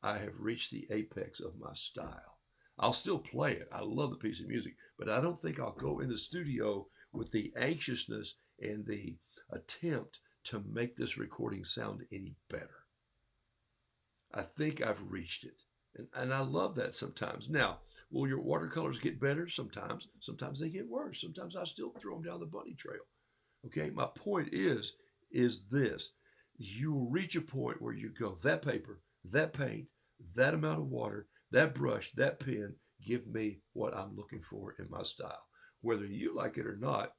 I have reached the apex of my style. I'll still play it. I love the piece of music, but I don't think I'll go in the studio with the anxiousness and the attempt to make this recording sound any better. I think I've reached it. And I love that sometimes. Now, will your watercolors get better? Sometimes. Sometimes they get worse. Sometimes I still throw them down the bunny trail. Okay, my point is this. You will reach a point where you go, that paper, that paint, that amount of water, that brush, that pen, give me what I'm looking for in my style, whether you like it or not,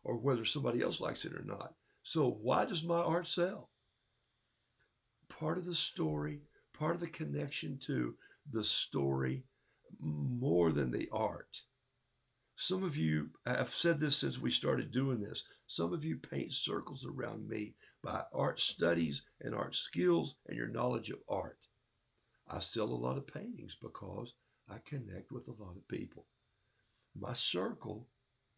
or whether somebody else likes it or not. So why does my art sell? Part of the story, part of the connection to the story, more than the art. Some of you have said this since we started doing this. Some of you paint circles around me by art studies and art skills and your knowledge of art. I sell a lot of paintings because I connect with a lot of people. My circle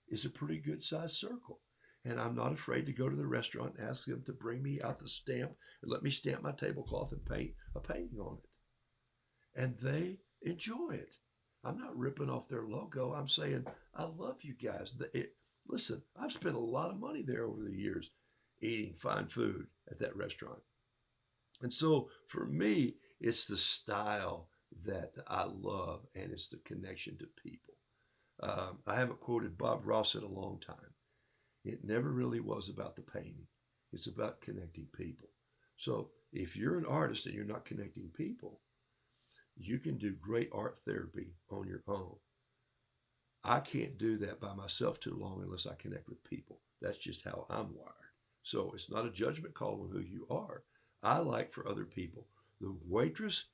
is a pretty good sized circle. And I'm not afraid to go to the restaurant and ask them to bring me out the stamp and let me stamp my tablecloth and paint a painting on it. And they enjoy it. I'm not ripping off their logo. I'm saying, I love you guys. Listen, I've spent a lot of money there over the years eating fine food at that restaurant. And so for me, it's the style that I love, and it's the connection to people. I haven't quoted Bob Ross in a long time. It never really was about the painting. It's about connecting people. So if you're an artist and you're not connecting people, you can do great art therapy on your own. I can't do that by myself too long unless I connect with people. That's just how I'm wired. So it's not a judgment call on who you are. I like for other people. The waitress,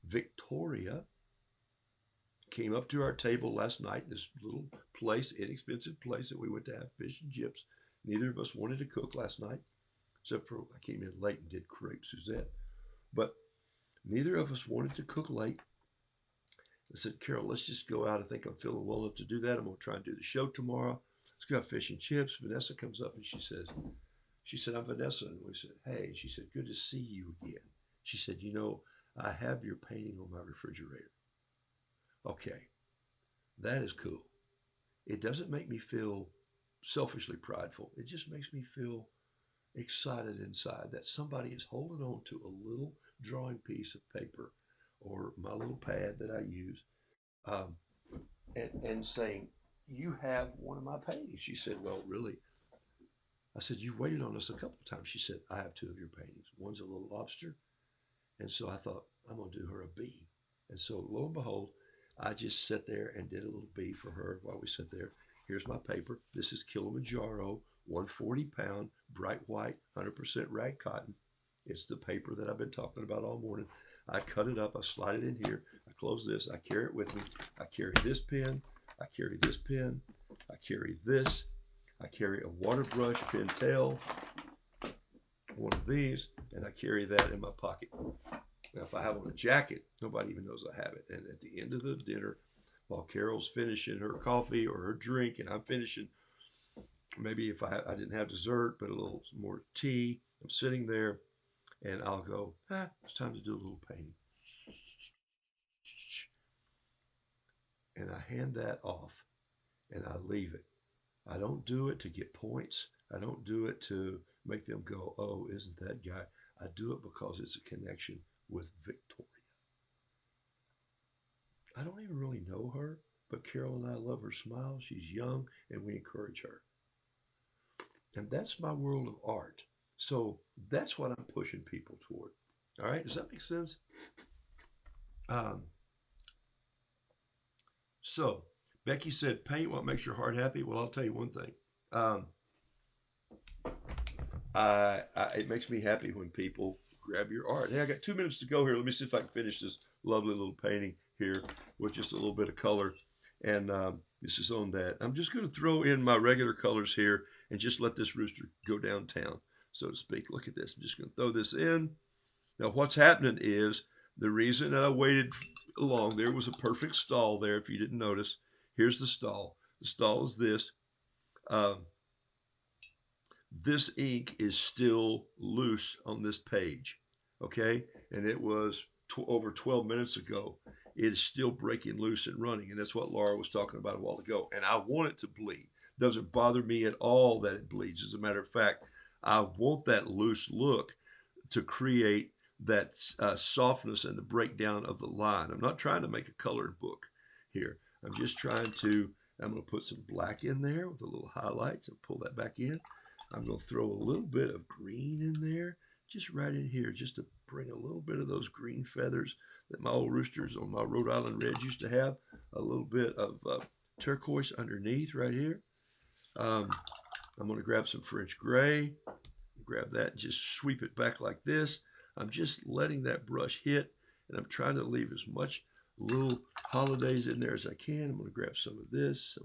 Victoria, came up to our table last night, this little place, inexpensive place that we went to have fish and chips. Neither of us wanted to cook last night, except for I came in late and did crepe Suzette. But neither of us wanted to cook late. I said, Carol, let's just go out. I think I'm feeling well enough to do that. I'm going to try and do the show tomorrow. Let's go have fish and chips. Vanessa comes up and she said, I'm Vanessa. And we said, hey. She said, good to see you again. She said, I have your painting on my refrigerator. Okay, that is cool. It doesn't make me feel selfishly prideful. It just makes me feel excited inside that somebody is holding on to a little drawing piece of paper or my little pad that I use, um, and saying, "You have one of my paintings." She said, "Well, really?" I said, "You've waited on us a couple of times." She said, "I have two of your paintings. One's a little lobster." And so I thought, I'm going to do her a bee. And so lo and behold, I just sat there and did a little bee for her while we sat there. Here's my paper. This is Kilimanjaro, 140-pound, bright white, 100% rag cotton. It's the paper that I've been talking about all morning. I cut it up. I slide it in here. I close this. I carry it with me. I carry this pen. I carry this pen. I carry this. I carry a water brush, Pentel, one of these, and I carry that in my pocket. Now, if I have on a jacket, nobody even knows I have it. And at the end of the dinner, while Carol's finishing her coffee or her drink, and I'm finishing, maybe if I didn't have dessert, but a little more tea, I'm sitting there, and I'll go, it's time to do a little painting. And I hand that off, and I leave it. I don't do it to get points. I don't do it to make them go, oh, isn't that guy? I do it because it's a connection with Victoria. I don't even really know her, but Carol and I love her smile. She's young, and we encourage her. And that's my world of art. So that's what I'm pushing people toward. All right, does that make sense? Um, so Becky said, paint what makes your heart happy. Well, I'll tell you one thing. Um, it makes me happy when people grab your art. Hey, I got 2 minutes to go here. Let me see if I can finish this lovely little painting here with just a little bit of color. And this is on that. I'm just going to throw in my regular colors here and just let this rooster go downtown, so to speak. Look at this. I'm just going to throw this in. Now, what's happening is the reason that I waited along, there was a perfect stall there, if you didn't notice. Here's the stall. The stall is this. This ink is still loose on this page, okay? And it was over 12 minutes ago. It is still breaking loose and running, and that's what Laura was talking about a while ago. And I want it to bleed. It doesn't bother me at all that it bleeds. As a matter of fact, I want that loose look to create that softness and the breakdown of the line. I'm not trying to make a colored book here. I'm just trying to, I'm going to put some black in there with a little highlights and pull that back in. I'm going to throw a little bit of green in there, just right in here, just to bring a little bit of those green feathers that my old roosters on my Rhode Island Reds used to have. A little bit of turquoise underneath right here. I'm going to grab some French gray, grab that, and just sweep it back like this. I'm just letting that brush hit, and I'm trying to leave as much little holidays in there as I can. I'm going to grab some of this,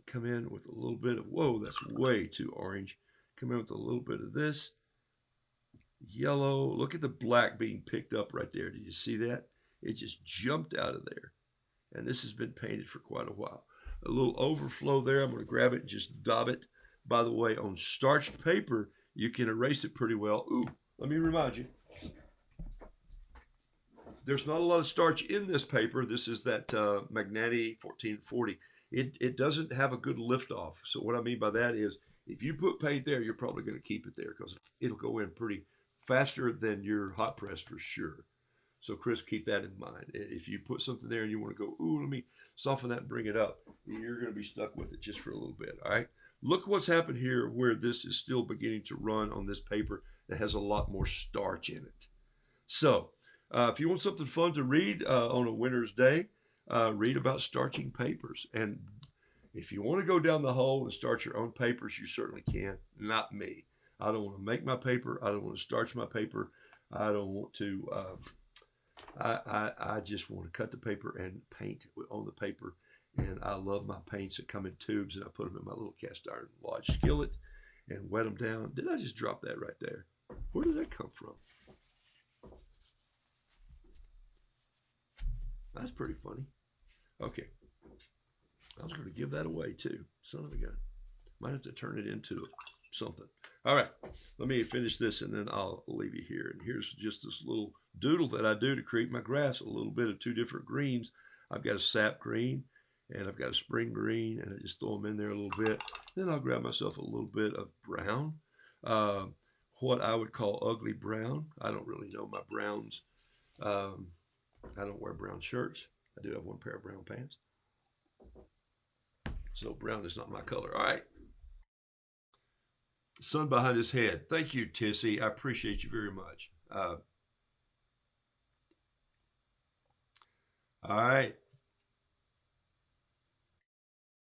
come in with a little bit of, whoa, that's way too orange. Come in with a little bit of this. Yellow. Look at the black being picked up right there. Did you see that? It just jumped out of there. And this has been painted for quite a while. A little overflow there. I'm going to grab it and just dab it. By the way, on starched paper, you can erase it pretty well. Ooh, let me remind you. There's not a lot of starch in this paper. This is that Magnani 1440. It doesn't have a good lift off. So what I mean by that is if you put paint there, you're probably going to keep it there because it'll go in pretty faster than your hot press for sure. So Chris, keep that in mind. If you put something there and you want to go, ooh, let me soften that and bring it up, you're going to be stuck with it just for a little bit. All right. Look what's happened here where this is still beginning to run on this paper that has a lot more starch in it. So if you want something fun to read on a winter's day, read about starching papers. And if you want to go down the hole and start your own papers, you certainly can. Not me. I don't want to make my paper. I don't want to starch my paper. I don't want to. I just want to cut the paper and paint on the paper. And I love my paints that come in tubes, and I put them in my little cast iron lodge skillet and wet them down. Did I just drop that right there? Where did that come from? That's pretty funny. Okay. I was going to give that away too. Son of a gun. Might have to turn it into something. All right, let me finish this and then I'll leave you here. And here's just this little doodle that I do to create my grass. A little bit of two different greens. I've got a sap green and I've got a spring green, and I just throw them in there a little bit. Then I'll grab myself a little bit of brown, uh, what I would call ugly brown. I don't really know my browns. Um, I don't wear brown shirts. I do have one pair of brown pants. So brown is not my color. All right. Sun behind his head. Thank you, Tissy. I appreciate you very much. All right.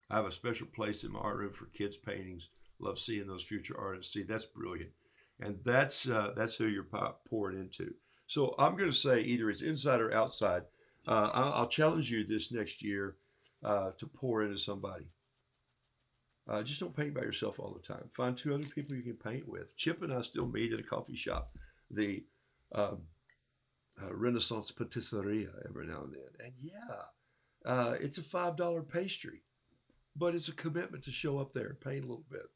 I have a special place in my art room for kids' paintings. Love seeing those future artists. See, that's brilliant, and that's who you're pouring into. So I'm going to say either it's inside or outside. I'll challenge you this next year to pour into somebody. Just don't paint by yourself all the time. Find two other people you can paint with. Chip and I still meet at a coffee shop, the um, Renaissance Patisseria, every now and then. And yeah, it's a $5 pastry, but it's a commitment to show up there and paint a little bit.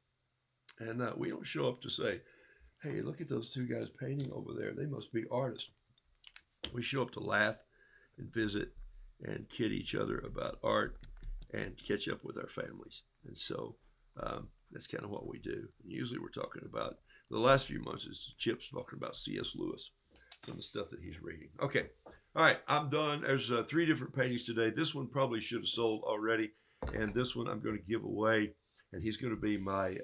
And we don't show up to say, hey, look at those two guys painting over there. They must be artists. We show up to laugh and visit and kid each other about art and catch up with our families. And so that's kind of what we do. And usually we're talking about the last few months is Chip's talking about C.S. Lewis, some of the stuff that he's reading. Okay. All right. I'm done. There's three different paintings today. This one probably should have sold already. And this one I'm going to give away. And he's going to be my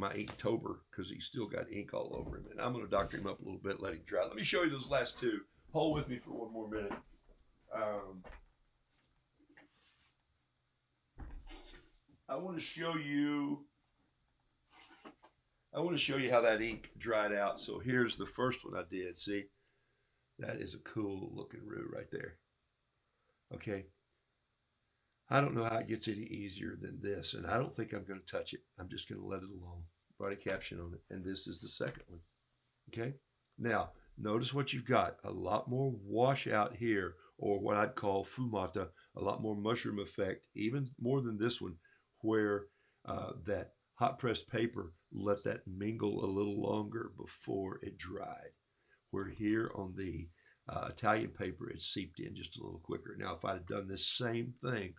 Inktober, because he's still got ink all over him. And I'm going to doctor him up a little bit, let him dry. Let me show you those last two. Hold with me for one more minute. Um, I want to show you. I want to show you how that ink dried out. So here's the first one I did. See, that is a cool looking roux right there. Okay, I don't know how it gets any easier than this, and I don't think I'm going to touch it. I'm just going to let it alone. Write a caption on it, and this is the second one. Okay, now notice what you've got. A lot more washout here, or what I'd call fumata, a lot more mushroom effect, even more than this one, where that hot pressed paper let that mingle a little longer before it dried. Where here on the Italian paper, it seeped in just a little quicker. Now, if I'd have done this same thing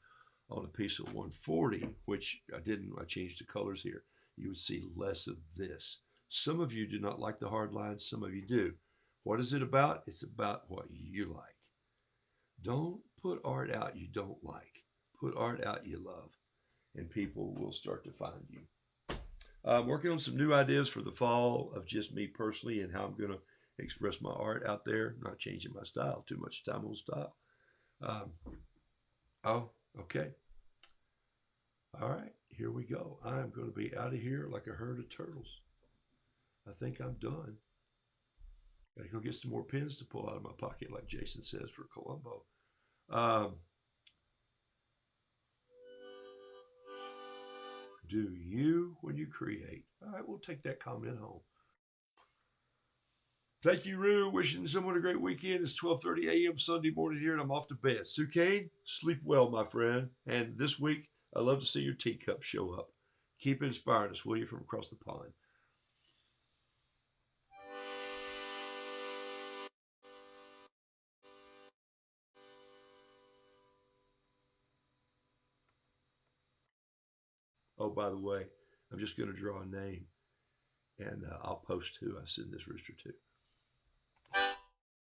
on a piece of 140, which I didn't, I changed the colors here, you would see less of this. Some of you do not like the hard lines, some of you do. What is it about? It's about what you like. Don't put art out you don't like. Put art out you love, and people will start to find you. I'm working on some new ideas for the fall of just me personally and how I'm going to express my art out there. Not changing my style. Too much time on style. Um, oh, okay. All right. Here we go. I'm going to be out of here like a herd of turtles. I think I'm done. Gotta go get some more pins to pull out of my pocket, like Jason says for Columbo. Um, do you when you create? All right, we'll take that comment home. Thank you, Rue. Wishing someone a great weekend. It's 12:30 a.m. Sunday morning here, and I'm off to bed. Sue Kane, sleep well, my friend. And this week, I love to see your teacup show up. Keep inspiring us, will you, from across the pond? Oh, by the way, I'm just going to draw a name, and I'll post who I send this rooster to.